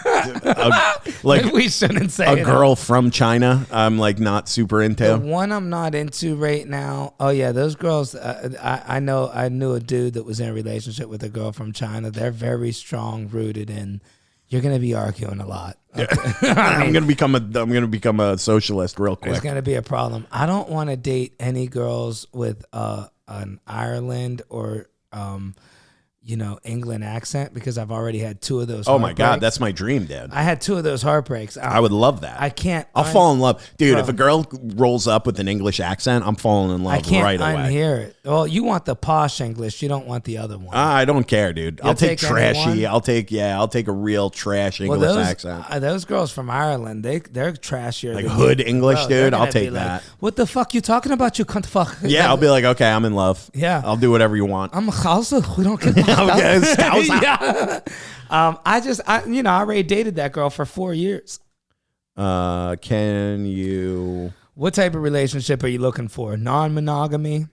We shouldn't say a it. girl from China, I'm like not super The into. one I'm not into right now. Oh yeah, those girls. I know. I knew a dude that was in a relationship with a girl from China. They're very strong rooted in. You're gonna be arguing a lot. Okay. I'm gonna become a socialist real There's quick. gonna be a problem. I don't want to date any girls with an Ireland or England accent because I've already had two of those. Oh my God, heartbreaks. that's my dream, Dad. I had two of those heartbreaks. I would love that. I can't. I'll fall in love, dude. Bro. If a girl rolls up with an English accent, I'm falling in love I can't right away. unhear it. Well, you want the posh English. You don't want the other one. I don't care, dude. I'll take take trashy. anyone? I'll take a real trash English accent. Those girls from Ireland, they're trashier. Like than hood you. English, Bro, they're dude, I'll gonna take be like, that. what the fuck you talking about? You cunt fuck. Yeah, I'll be like, okay, I'm in love. Yeah. I'll do whatever you want. I'm a Hausa. We don't get Okay, Scouser. yeah. I already dated that girl for 4 years. Can you What type of relationship are you looking for? Non-monogamy?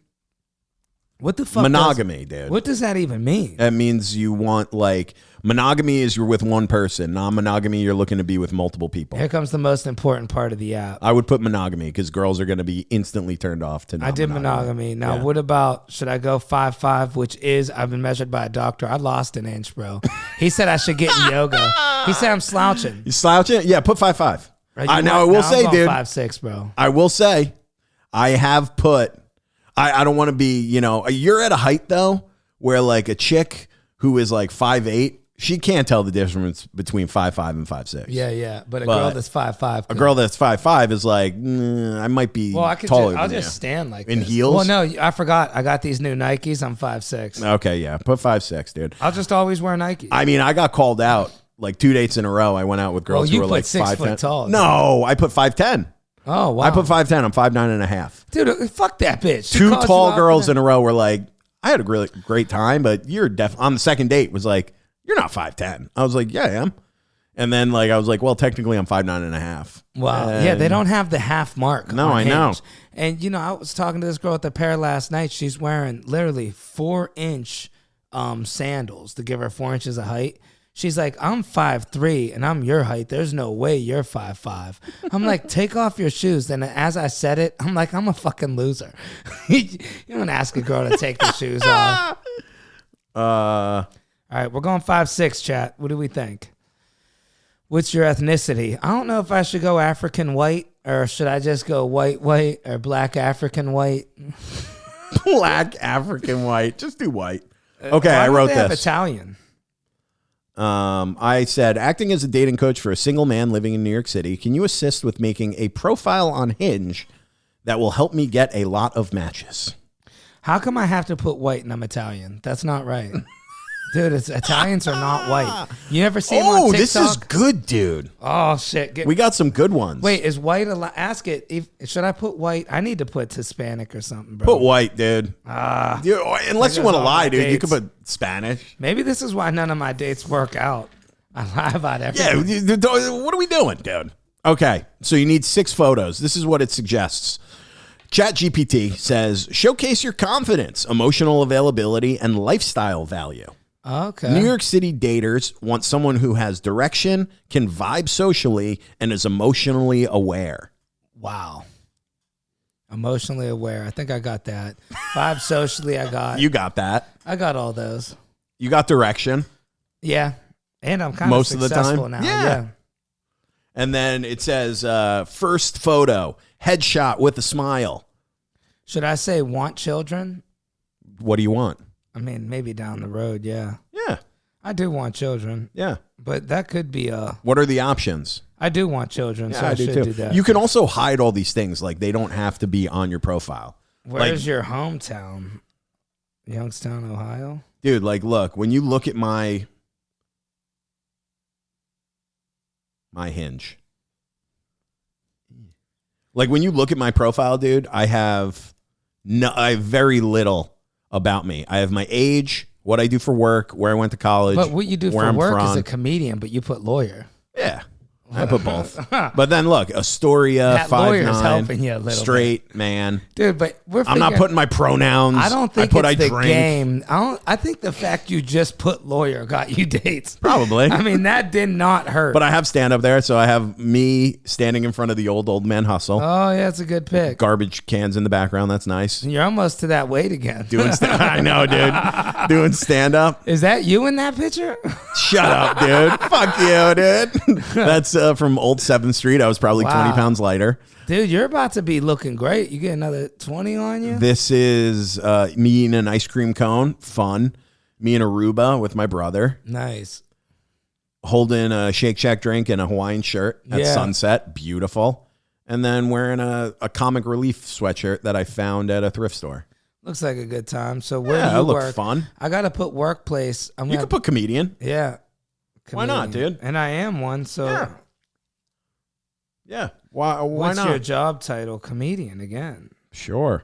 What the fuck? monogamy, dude? What does that even mean? That means you want like monogamy is you're with one person. Non-monogamy, you're looking to be with multiple people. Here comes the most important part of the app. I would put monogamy because girls are going to be instantly turned off to I did monogamy. Now, Yeah. what about, should I go 5'5", which is, I've been measured by a doctor. I lost an inch, bro. He said I should get in yoga. He said I'm slouching. You slouching? Yeah, put 5'5". Now I will say, dude. 5'6", bro. I will say, I have put. I don't want to be. You're at a height though where like a chick who is like 5'8", she can't tell the difference between 5'5" and 5'6". Yeah. But a But girl that's 5'5". A girl that's 5'5" is like, I might be Well, I could taller I'll than just you. stand like In this. heels? Well, no, I forgot. I got these new Nikes. I'm 5'6". Okay, yeah, put 5'6", dude. I'll just always wear Nikes. I mean, I got called out like 2 dates in a row. I went out with girls you who were put like 6 foot 5'10". tall, dude. No, I put 5'10". Oh, wow. I put 5'10". I'm 5'9" and a half. Dude, fuck that bitch. She Two called you tall out girls for in a row were like, I had a really great time, but you're on the second date was like, you're not 5'10". I was like, yeah, I am. And then like I was like, well, technically I'm 5'9" and a half. that. Wow. And Yeah, they don't have the half mark. No, on I know. Hinge. And, I was talking to this girl at the pair last night. She's wearing literally 4-inch sandals to give her 4 inches of height. She's like, I'm 5'3" and I'm your height. There's no way you're 5'5". I'm like, take off your shoes. And as I said it, I'm like, I'm a fucking loser. You don't ask a girl to take the shoes off. All right, we're going 5'6", chat. What do we think? What's your ethnicity? I don't know if I should go African white or should I just go white or black African white. Black African white. Just do white. Okay, Why I don't wrote they have this. Italian. I said, acting as a dating coach for a single man living in New York City, can you assist with making a profile on Hinge that will help me get a lot of matches? How come I have to put white and I'm Italian? That's not right. Dude, Italians are not white. You ever see them on TikTok? This is good, dude. Oh, shit. We got some good ones. Wait, is white ask it. Should I put white? I need to put Hispanic or something, bro. Put white, dude. Unless you There want to goes all lie, my dude, you dates. could put Spanish. Maybe this is why none of my dates work out. I lie about Yeah, everything. what are we doing, dude? Okay, so you need 6 photos. This is what it suggests. ChatGPT says, showcase your confidence, emotional availability, and lifestyle value. Okay. New York City daters want someone who has direction, can vibe socially, and is emotionally aware. Wow. Emotionally aware. I think I got that. Vibe socially, I got. You got that. I got all those. You got direction. Yeah. And I'm kind Most of of the successful time. now. Yeah. And then it says, first photo, headshot with a smile. Should I say want children? What do you want? I mean, maybe down the road, yeah. Yeah. I do want children. Yeah. But that could be What are the options? I do want children, so Yeah, I do should too. do that. You can also hide all these things. Like, they don't have to be on your profile. Where's your hometown? Youngstown, Ohio? Dude, like, look, when you look at my Hinge. Like, when you look at my profile, dude, I have very little about me. I have my age, what I do for work, where I went to college. But what you do where for I'm work from. is a comedian, but you put lawyer. Yeah. I put both. But then look, Astoria, That lawyer's 5'9", helping you a little straight man. Dude, but I'm not putting my pronouns. I don't think I it's the drink. game. I think the fact you just put lawyer got you dates. Probably. I mean, that did not hurt. But I have stand up there, so I have me standing in front of the old man hustle. Oh, yeah, it's a good pick. Garbage cans in the background. That's nice. You're almost to that weight again. I know, dude. Doing stand up. Is that you in that picture? Shut up, dude. Fuck you, dude. That's from Old 7th Street. I was probably 20 pounds lighter. Dude, you're about to be looking great. You get another 20 on you? This is me eating an ice cream cone. Fun. Me in Aruba with my brother. Nice. Holding a Shake Shack drink and a Hawaiian shirt at sunset. Beautiful. And then wearing a comic relief sweatshirt that I found at a thrift store. Looks like a good time. So where do you that work? looked fun. I got to put workplace. You can put comedian. Yeah. Why not, dude? And I am one, so. Yeah. Why What's not? your job title? Comedian again. Sure.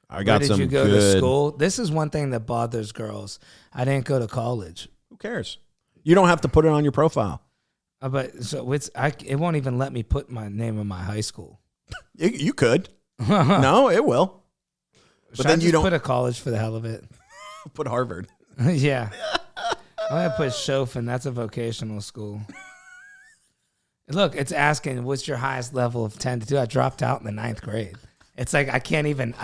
I got Where some did you go good... to school? This is one thing that bothers girls. I didn't go to college. Who cares? You don't have to put it on your profile. But so it won't even let me put my name of my high school. You could. No, it will. But then you don't put a college for the hell of it. Put Harvard. Yeah. I'm going to put Chauvin. That's a vocational school. Look, it's asking, what's your highest level of 10 to 2? I dropped out in the 9th grade. It's like, I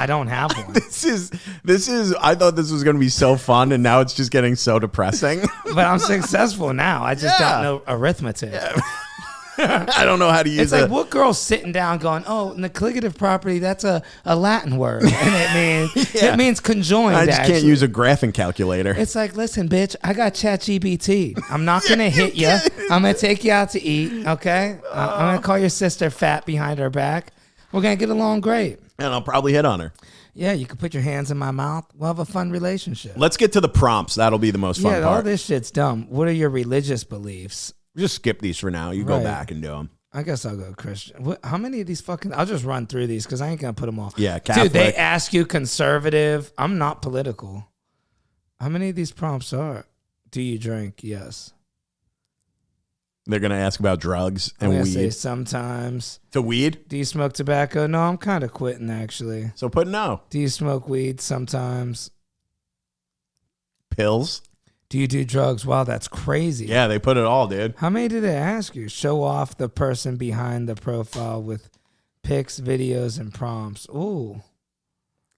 don't have one. This is, I thought this was going to be so fun, and now it's just getting so depressing. But I'm successful now. I just don't know arithmetic. Yeah. I don't know how to use it. It's like, what girl's sitting down going, oh, negligent property, that's a Latin word. And it means conjoined, I just actually. can't use a graphing calculator. It's like, listen, bitch, I got ChatGPT. I'm not going to hit you. I'm going to take you out to eat, okay? I'm going to call your sister fat behind her back. We're going to get along great. And I'll probably hit on her. Yeah, you can put your hands in my mouth. We'll have a fun relationship. Let's get to the prompts. That'll be the most fun part. Yeah, all this shit's dumb. What are your religious beliefs? Just skip these for now. You go back and do them. I guess I'll go Christian. How many of these fucking... I'll just run through these because I ain't going to put them all. Yeah, Catholic. Dude, they ask you conservative. I'm not political. How many of these prompts are? Do you drink? Yes. They're going to ask about drugs I'm and gonna say weed. sometimes. To weed? Do you smoke tobacco? No, I'm kind of quitting, actually. So put no. Do you smoke weed? Sometimes. Pills? Do you do drugs? Wow, that's crazy. Yeah, they put it all, dude. How many did they ask you? Show off the person behind the profile with pics, videos, and prompts. Ooh.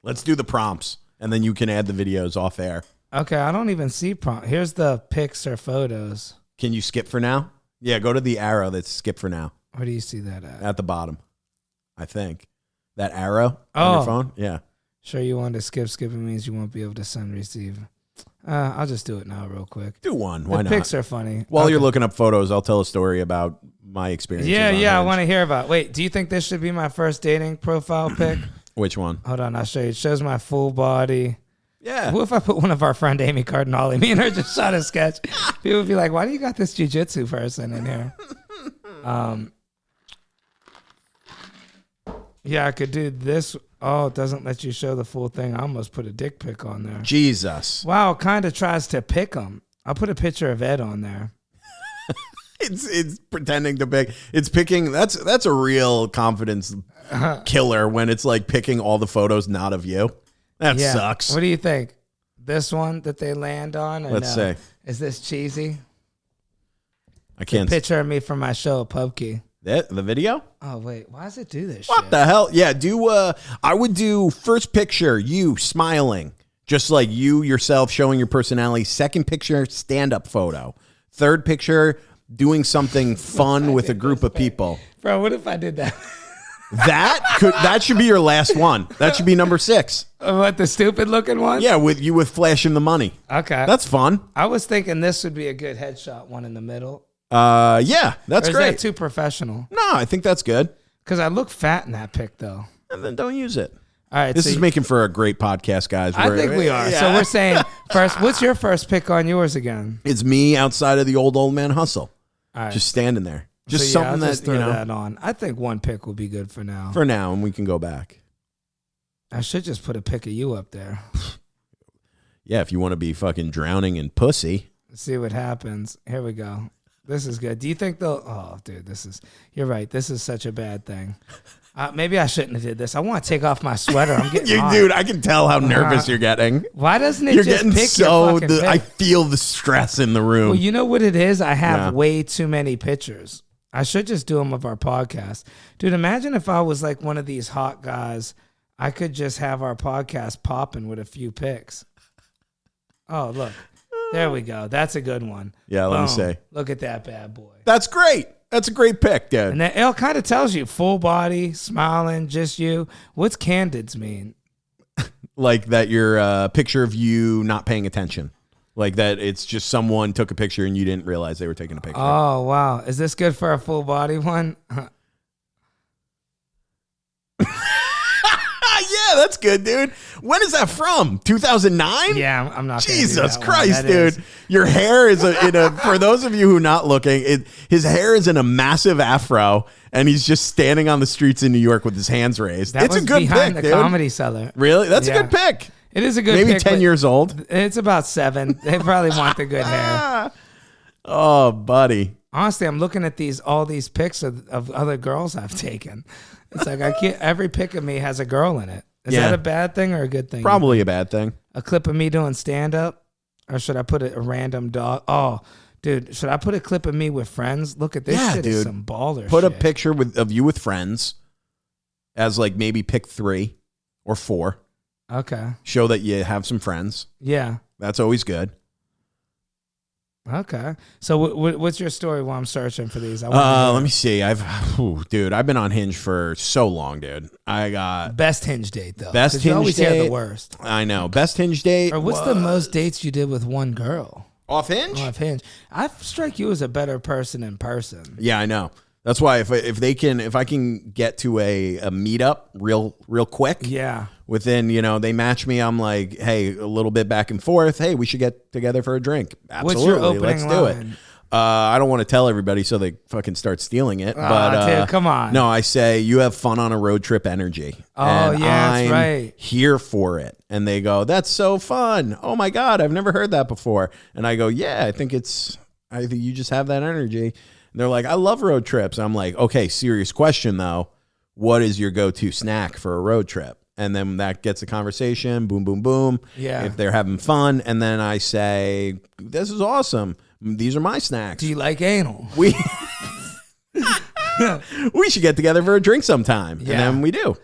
Let's do the prompts, and then you can add the videos off air. Okay, I don't even see prompts. Here's the pics or photos. Can you skip for now? Yeah, go to the arrow that's skip for now. Where do you see that at? At the bottom, I think. That arrow on your phone? Yeah. Sure you want to skip. Skipping means you won't be able to send, receive. I'll just do it now real quick. Do one. Why not? The pics are funny. While you're looking up photos, I'll tell a story about my experience. Yeah, I want to hear about. Wait, do you think this should be my first dating profile pic? Which one? Hold on, I'll show you. It shows my full body. Yeah. What if I put one of our friend Amy Cardinale? Me and her just shot a sketch. People would be like, why do you got this jiu-jitsu person in here? Yeah, I could do this. Oh, it doesn't let you show the full thing. I almost put a dick pic on there. Jesus. Wow, it kind of tries to pick them. I'll put a picture of Ed on there. It's pretending to pick. It's picking. That's a real confidence killer when it's like picking all the photos not of you. That sucks. What do you think? This one that they land on? Or Let's no? see. Is this cheesy? I can't. Picture of me from my show, Pubkey. The video? Oh wait, why does it do this? What shit? the hell? Yeah, I would do first picture, you smiling, just like you yourself showing your personality. Second picture, stand-up photo. Third picture, doing something fun with a group of people. Bro, what if I did that? That should be your last one. That should be number 6. What, the stupid looking one? Yeah, with flashing the money. Okay. That's fun. I was thinking this would be a good headshot one in the middle. Yeah, that's or is great. that too professional? No, I think that's good. Because I look fat in that pic, though. And then don't use it. All right. This is making for a great podcast, guys. I think we are. Yeah. So we're saying first, what's your first pic on yours again? It's me outside of the old man hustle. All right. Just standing there. Just So, something I'll just that, throw you know, that on. I think one pic will be good for now. for now, and we can go back. I should just put a pic of you up there. Yeah, if you want to be fucking drowning in pussy. Let's see what happens. Here we go. This is good. Do you think they'll? Oh, dude, you're right. This is such a bad thing. Maybe I shouldn't have did this. I want to take off my sweater. I'm getting hot. Dude, I can tell how nervous you're getting. Why doesn't it You're just getting pick your fucking pic? I feel the stress in the room. Well, you know what it is? I have Yeah. way too many pictures. I should just do them of our podcast. Dude, imagine if I was like one of these hot guys. I could just have our podcast popping with a few pics. Oh, look. There we go. That's a good one. Yeah, let me Boom. see. Look at that bad boy. That's great. That's a great pick, dude. And that it kind of tells you full body, smiling, just you. What's candids mean? Like that your picture of you not paying attention. Like that it's just someone took a picture and you didn't realize they were taking a picture. Oh, wow. Is this good for a full body one? Yeah, that's good, dude. When is that from? 2009? Yeah, I'm not gonna do Jesus that Christ, one. That dude. is- Your hair is in a for those of you who are not looking, his hair is in a massive afro and he's just standing on the streets in New York with his hands raised. That It's was a good behind pick, the dude. Comedy Cellar. Really? That's Yeah. a good pick. It is a good Maybe pick, 10 but years old. It's about 7. They probably want the good hair. Oh, buddy. Honestly, I'm looking at all these pics of other girls I've taken. It's like every pic of me has a girl in it. Is Yeah. that a bad thing or a good thing? Probably a bad thing. A clip of me doing stand up, or should I put a random dog? Oh, dude, should I put a clip of me with friends? Look at this Yeah, shit. dude. Is some baller Put shit. a picture of you with friends as like maybe pick 3 or 4. Okay. Show that you have some friends. Yeah. That's always good. Okay. So what's your story while I'm searching for these? Let me see. I've been on Hinge for so long, dude. I got best Hinge date though. Best 'Cause you Hinge always hear date? the worst. I know. Best Hinge date. Or what's the most dates you did with one girl? Off Hinge? Off Hinge. I strike you as a better person in person. Yeah, I know. That's why if I can get to a meetup real quick. Yeah. Within, they match me. I'm like, hey, a little bit back and forth. Hey, we should get together for a drink. Absolutely. What's your opening Let's do it. line? I don't want to tell everybody so they fucking start stealing it. But dude, come on. No, I say you have fun on a road trip energy. Oh, And yeah, that's I'm right. here for it. And they go, that's so fun. Oh my God, I've never heard that before. And I go, yeah, I think you just have that energy. And they're like, I love road trips. I'm like, okay, serious question though. What is your go-to snack for a road trip? And then that gets a conversation, boom, boom, boom. Yeah. If they're having fun. And then I say, this is awesome. These are my snacks. Do you like anal? We should get together for a drink sometime. Yeah. And then we do.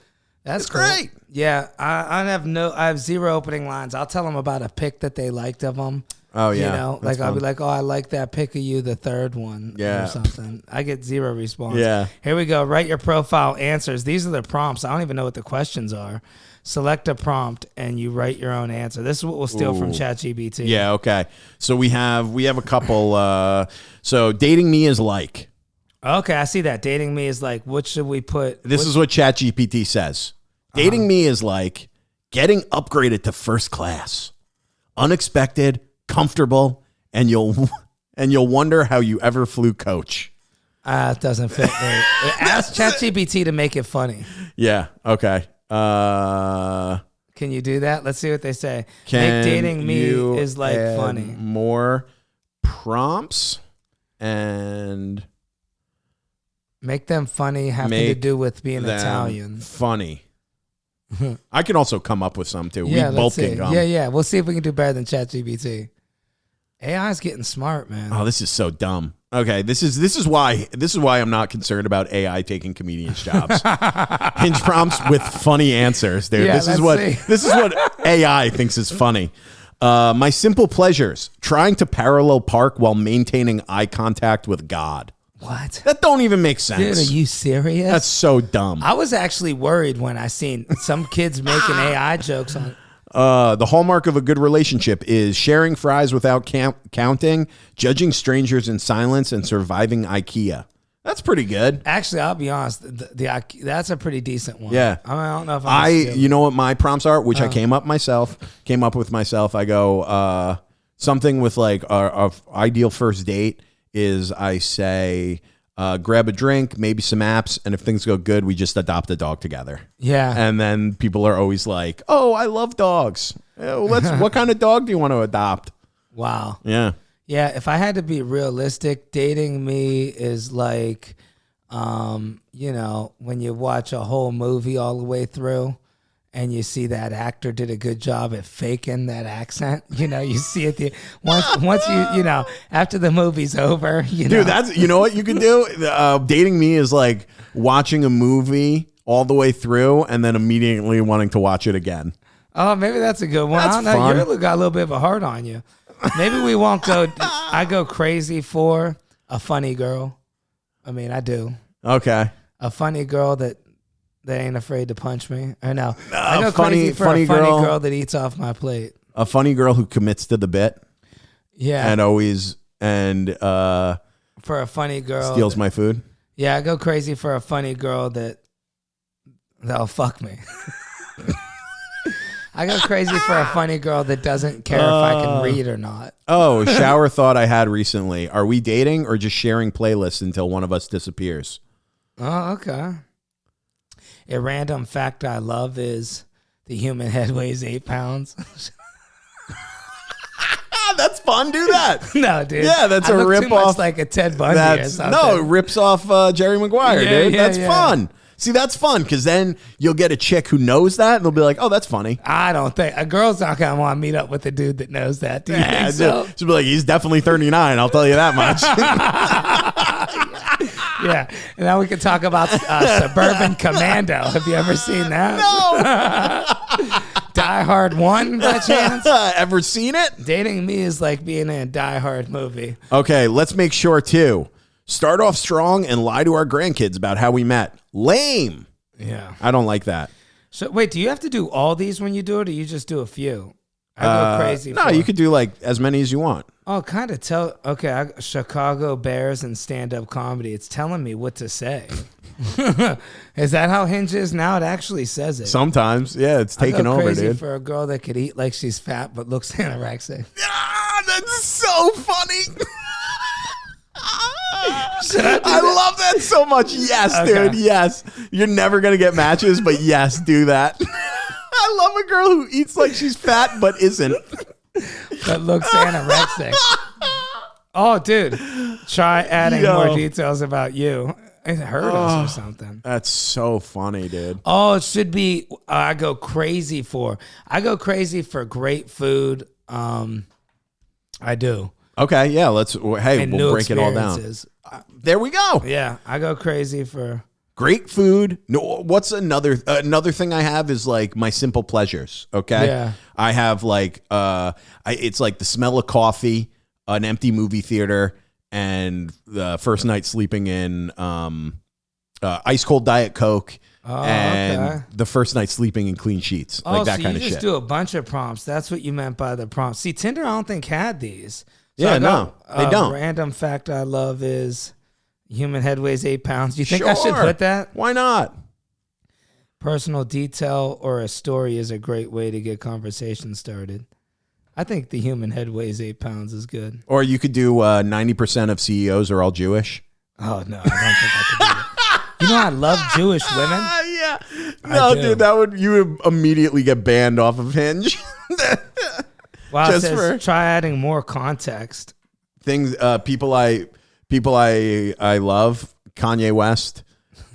That's It's cool. great. Yeah, I have 0 opening lines. I'll tell them about a pic that they liked of them. Oh, yeah. Like That's I'll be fun. like, oh, I like that pic of you, the third one, Yeah. or something. I get 0 response. Yeah. Here we go. Write your profile answers. These are the prompts. I don't even know what the questions are. Select a prompt and you write your own answer. This is what we'll steal from Ooh. ChatGPT. Yeah, okay. So we have a couple. So dating me is like. Okay, I see that. Dating me is like, what should we put? This is what ChatGPT says. Dating me is like getting upgraded to first class, unexpected, comfortable, and you'll wonder how you ever flew coach. It doesn't fit me. Ask ChatGPT to make it funny. Yeah. Okay. Can you do that? Let's see what they say. Can Make dating me you is like add funny. more prompts and make them funny having to do with being Italian. Funny. I can also come up with some too. Yeah, we both can come. Yeah. We'll see if we can do better than ChatGPT. AI is getting smart, man. Oh, this is so dumb. Okay, this is why I'm not concerned about AI taking comedians' jobs. Hinge prompts with funny answers, dude. Yeah, this is what AI thinks is funny. My simple pleasures: trying to parallel park while maintaining eye contact with God. What? That don't even make sense. Dude, are you serious? That's so dumb. I was actually worried when I seen some kids making AI jokes on. The hallmark of a good relationship is sharing fries without counting, judging strangers in silence, and surviving IKEA. That's pretty good. Actually, I'll be honest. That's a pretty decent one. Yeah. I don't know if you know what my prompts are, which I came up with myself. I go, something with like our ideal first date is I say, grab a drink, maybe some apps, and if things go good, we just adopt a dog together. Yeah. And then people are always like, oh, I love dogs. What kind of dog do you want to adopt? Wow. Yeah. Yeah, if I had to be realistic, dating me is like, when you watch a whole movie all the way through and you see that actor did a good job at faking that accent. You see it once after the movie's over. Dude, that's what you can do? Dating me is like watching a movie all the way through and then immediately wanting to watch it again. Oh, maybe that's a good one. That's I don't know. fun. You got a little bit of a heart on you. Maybe we won't go. I go crazy for a funny girl. I mean, I do. Okay. A funny girl that ain't afraid to punch me. I know. I go funny- crazy for funny a funny girl. girl that eats off my plate. A funny girl who commits to the bit Yeah. and always for a funny girl. steals my food. Yeah, I go crazy for a funny girl that'll fuck me. I go crazy for a funny girl that doesn't care if I can read or not. Oh, shower thought I had recently. Are we dating or just sharing playlists until one of us disappears? Oh, okay. A random fact I love is the human head weighs 8 pounds. That's fun. Do that. No, dude. Yeah, that's I a look rip too much off. like a Ted Bundy or something. No, it rips off Jerry Maguire, Yeah, dude. yeah, That's yeah. fun. See, that's fun because then you'll get a chick who knows that and they'll be like, oh, that's funny. I don't think a girl's not gonna want to meet up with a dude that knows that. Do you think so? She'll be like, he's definitely 39. I'll tell you that much. Yeah, and now we can talk about Suburban Commando. Have you ever seen that? No. Die Hard 1 by chance? Ever seen it? Dating me is like being in a Die Hard movie. Okay, let's make sure too. Start off strong and lie to our grandkids about how we met. Lame. Yeah. I don't like that. So wait, do you have to do all these when you do it, or you just do a few? I go crazy. No, you could do like as many as you want. Oh, kind of tell. Okay, Chicago Bears and stand-up comedy. It's telling me what to say. Is that how Hinge is now? It actually says it. Sometimes, yeah, it's taking I go over, crazy dude. for a girl that could eat like she's fat but looks anorexic. Ah, that's so funny. Should I do I love that so much. Yes, Okay. dude. Yes. You're never going to get matches, but yes, do that. I love a girl who eats like she's fat but isn't. that looks anorexic? Oh, dude, try adding more details about you. It hurt us or something. That's so funny, dude. Oh, it should be. I go crazy for great food. I do. Okay, yeah, hey, And we'll new break it all down. experiences. There we go. Yeah, I go crazy for. Great food. No, what's another thing I have is like my simple pleasures. Okay. Yeah. I have like it's like the smell of coffee, an empty movie theater, and the first night sleeping in ice cold Diet Coke, and okay. the first night sleeping in clean sheets, Oh, like that so kind you of just shit. do a bunch of prompts. That's what you meant by the prompts. See, Tinder, I don't think had these. So Yeah, I go, no, they don't. Random fact I love is human head weighs 8 pounds. Do you think I should Sure. put that? Why not? Personal detail or a story is a great way to get conversation started. I think the human head weighs 8 pounds is good. Or you could do 90% of CEOs are all Jewish. Oh, no, I don't think I could do that. You know, I love Jewish women. Yeah. No, do. dude, you would immediately get banned off of Hinge. Wow, it Just says for- try adding more context. Things, people I people I love, Kanye West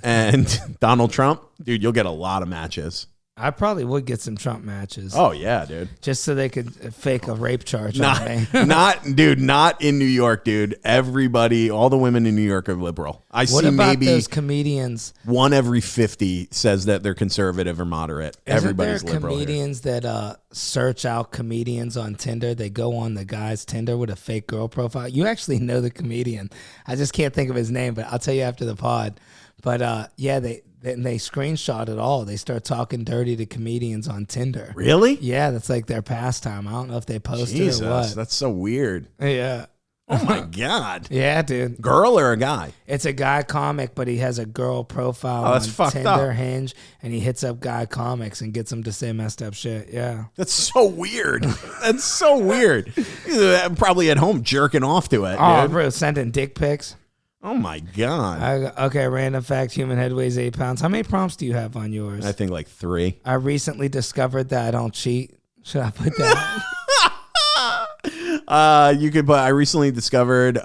and Donald Trump, dude, you'll get a lot of matches. I probably would get some Trump matches. Oh yeah, dude. Just so they could fake a rape charge on me. not in New York, dude. Everybody, all the women in New York are liberal. What see about maybe those comedians? 1 every 50 says that they're conservative or moderate. Everybody's Isn't there liberal comedians that search out comedians on Tinder? They go on the guy's Tinder with a fake girl profile. You actually know the comedian. I just can't think of his name, but I'll tell you after the pod. But yeah, they screenshot it all. They start talking dirty to comedians on Tinder. Really? Yeah, that's like their pastime. I don't know if they posted Jesus, or what. that's so weird. Yeah. Oh my God. Yeah, dude. Girl or a guy? It's a guy comic, but he has a girl profile that's on fucked Tinder, up. Hinge, and he hits up guy comics and gets them to say messed up shit. Yeah. That's so weird. That's so weird. Probably at home jerking off to it, Oh, dude. bro, sending dick pics. Oh my God. Okay, random fact, human head weighs 8 pounds. How many prompts do you have on yours? I think like 3. I recently discovered that I don't cheat. Should I put that? You could put, I recently discovered,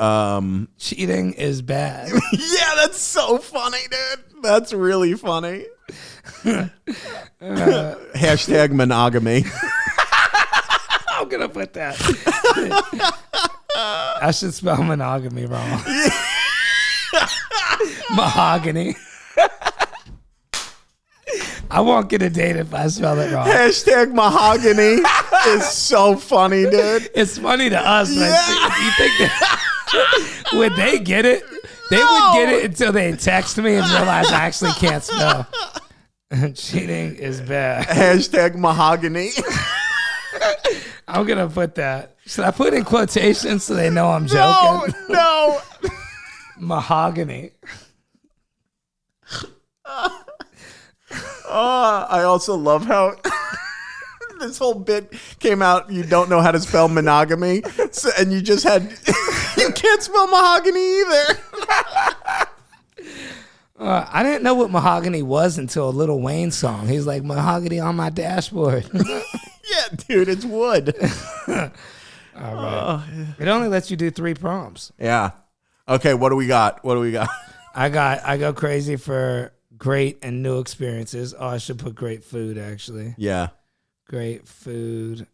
Cheating is bad. yeah, that's so funny, dude. That's really funny. Hashtag monogamy. I'm going to put that. I should spell monogamy wrong. Mahogany. I won't get a date if I spell it wrong. Hashtag mahogany is so funny, dude. It's funny to us, but you think that would they get it? They would get it until they text me and realize I actually can't spell. Cheating is bad. Hashtag mahogany. I'm gonna put that. Should I put in quotations so they know I'm joking? No. Mahogany. I also love how this whole bit came out. You don't know how to spell monogamy, and you just had you can't spell mahogany either. I didn't know what mahogany was until a Lil Wayne song. He's like, mahogany on my dashboard. Yeah, dude, it's wood. All right. It only lets you do 3 prompts. Yeah. Okay, what do we got? I go crazy for great and new experiences. Oh, I should put great food, actually. Yeah. Great food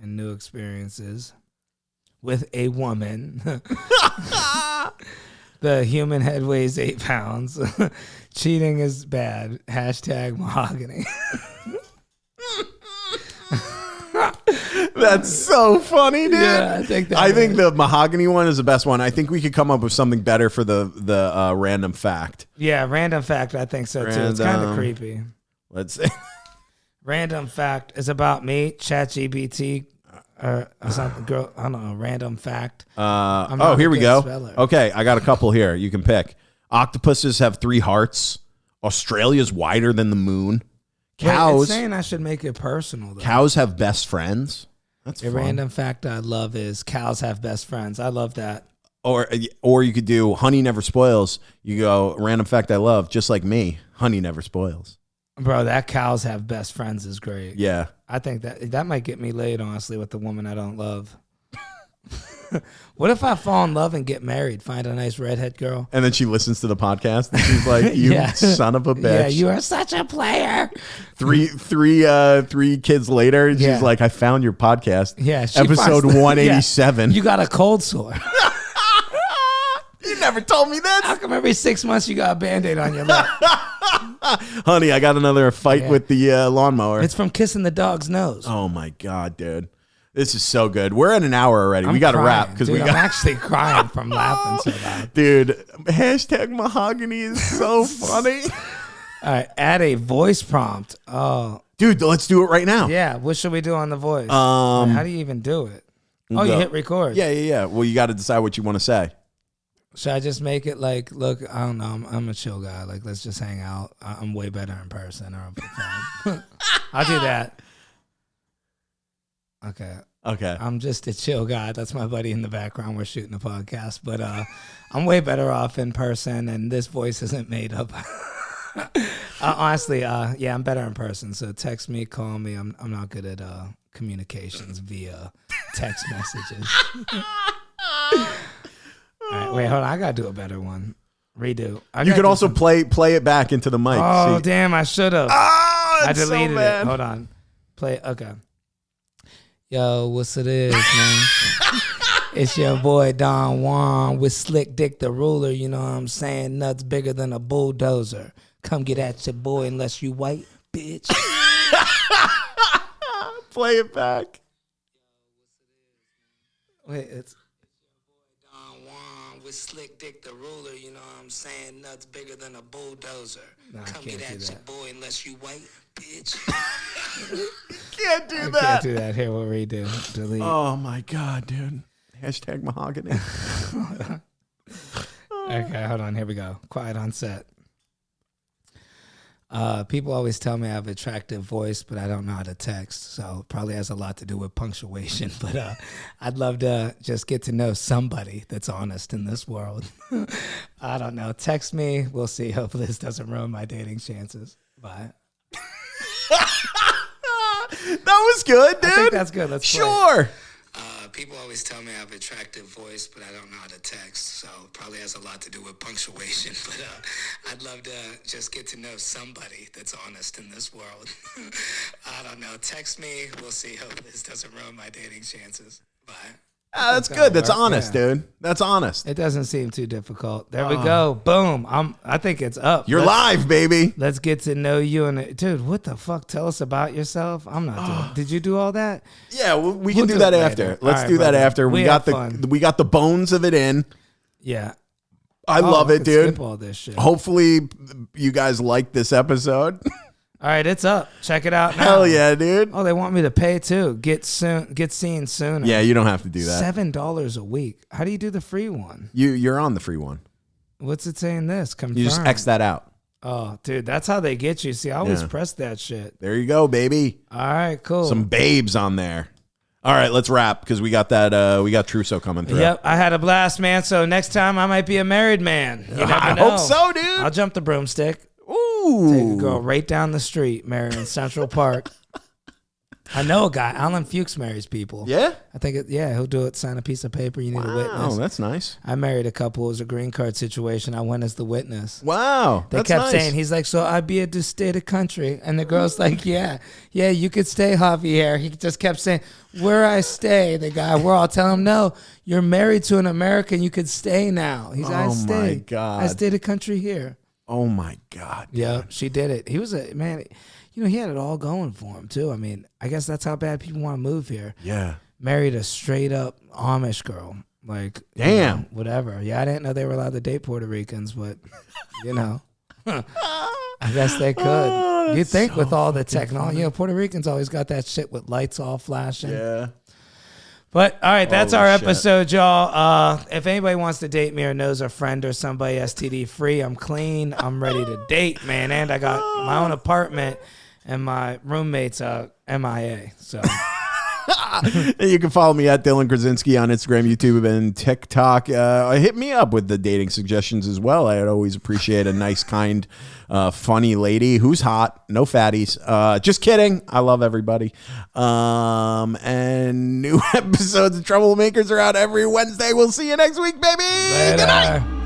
and new experiences with a woman. The human head weighs 8 pounds. Cheating is bad. Hashtag mahogany. That's so funny, dude. Yeah, I think the mahogany one is the best one. I think we could come up with something better for the random fact. Yeah, random fact. I think so too. It's kind of creepy. Let's see. Random fact is about me. ChatGPT or something. Girl, I don't know. Random fact. Here we go. Speller. Okay, I got a couple here. You can pick. Octopuses have 3 hearts. Australia's wider than the moon. Wait, it's Cows. saying I should make it personal, though. Cows have best friends. That's A fun. random fact I love is cows have best friends. I love that. Or you could do honey never spoils. You go random fact I love, just like me. Honey never spoils. Bro, that cows have best friends is great. Yeah. I think that might get me laid, honestly, with the woman I don't love. What if I fall in love and get married, find a nice redhead girl? And then she listens to the podcast and she's like, "You Yeah. son of a bitch." Yeah, you are such a player. Three kids later, and Yeah. she's like, "I found your podcast." Yeah, she episode finds- 187. Yeah, you got a cold sore. You never told me How this, come every 6 months you got a Band-Aid on your lip? honey. I got another fight Yeah. with the lawnmower. It's from kissing the dog's nose. Oh my god, dude, this is so good. We're at an hour already. I'm We got to crying, wrap because dude, we I'm got. actually crying from laughing so loud. Dude, hashtag mahogany is so funny. All right, add a voice prompt. Oh, Dude, let's do it right now. yeah. What should we do on the voice? Um, How do you even do it? Oh, you go. hit record. Yeah. Well, you got to decide what you want to say. Should I just make it like, look, I don't know. I'm a chill guy. Like, let's just hang out. I'm way better in person. Or I'll do that. Okay. Okay. I'm just a chill guy. That's my buddy in the background. We're shooting a podcast, but I'm way better off in person, and this voice isn't made up. Honestly, yeah, I'm better in person. So text me, call me. I'm not good at communications via text messages. right, wait, hold on. I gotta do a better one. Redo. You could also play it back into the mic. Oh, See? damn! I should have. Oh, I it's deleted so bad. it. Hold on. Play. Okay. Yo, what's it is, man? It's your boy Don Juan with Slick Dick the Ruler. You know what I'm saying? Nuts bigger than a bulldozer. Come get at your boy unless you white, bitch. Play it back. Wait, it's Don Juan with Slick Dick the Ruler. You know what I'm saying? Nuts bigger than a bulldozer. No, come get at your boy unless you white, bitch. Can't do that. Can't do that. Here, we'll redo. Delete. Oh my god, dude. Hashtag mahogany. Okay, hold on. Here we go. Quiet on set. People always tell me I have an attractive voice, but I don't know how to text. So it probably has a lot to do with punctuation. But I'd love to just get to know somebody that's honest in this world. I don't know. Text me. We'll see. Hopefully this doesn't ruin my dating chances. Bye. That was good, dude. I think that's good. Let's play. Sure. People always tell me I have an attractive voice, but I don't know how to text, so it probably has a lot to do with punctuation. But I'd love to just get to know somebody that's honest in this world. I don't know. Text me. We'll see. Hope this doesn't ruin my dating chances. Bye. That's good. That's honest, dude. That's honest. It doesn't seem too difficult. There we go. Boom. I think it's up. You're live, baby. Let's get to know you. And dude, what the fuck? Tell us about yourself. I'm not doing. Did you do all that? Yeah, we can do that after. Let's do that after. We got the bones of it in. Yeah. I love it, dude. Skip all this shit. Hopefully you guys like this episode. All right, it's up. Check it out now. Hell yeah, dude. Oh, they want me to pay too. Get seen sooner. Yeah, you don't have to do that. $7 a week. How do you do the free one? You're on the free one. What's it saying this? Confirm. You just X that out. Oh, dude, that's how they get you. See, I always press that shit. There you go, baby. All right, cool. Some babes on there. All right, let's wrap because we got that. We got Trusso coming through. Yep, I had a blast, man. So next time I might be a married man. You never know. Hope so, dude. I'll jump the broomstick. Ooh. Take a girl right down the street, marry in Central Park. I know a guy. Alan Fuchs marries people. Yeah? I think, he'll do it. Sign a piece of paper. You need a witness. Oh, that's nice. I married a couple. It was a green card situation. I went as the witness. Wow. They kept saying, he's like, so I'd be able to stay the country. And the girl's like, yeah, you could stay, Javier. He just kept saying, where I stay, the guy, we're all telling him, no, you're married to an American. You could stay now. He's like, I stay. Oh, my God. I stay the country here. Oh, my God. Yeah, she did it. He was a, man, he had it all going for him, too. I mean, I guess that's how bad people want to move here. Yeah. Married a straight up Amish girl. Like, damn. Whatever. Yeah, I didn't know they were allowed to date Puerto Ricans, but, I guess they could. You'd think with all the technology, Puerto Ricans always got that shit with lights all flashing. Yeah. But, all right, that's Holy our shit. episode, y'all. If anybody wants to date me or knows a friend or somebody STD free, I'm clean. I'm ready to date, man. And I got my own apartment, and my roommate's MIA. So You can follow me at Dylan Krasinski on Instagram, YouTube, and TikTok. Hit me up with the dating suggestions as well. I'd always appreciate a nice, kind, funny lady who's hot. No fatties. Just kidding. I love everybody. And new episodes of Troublemakers are out every Wednesday. We'll see you next week, baby. later. Good night.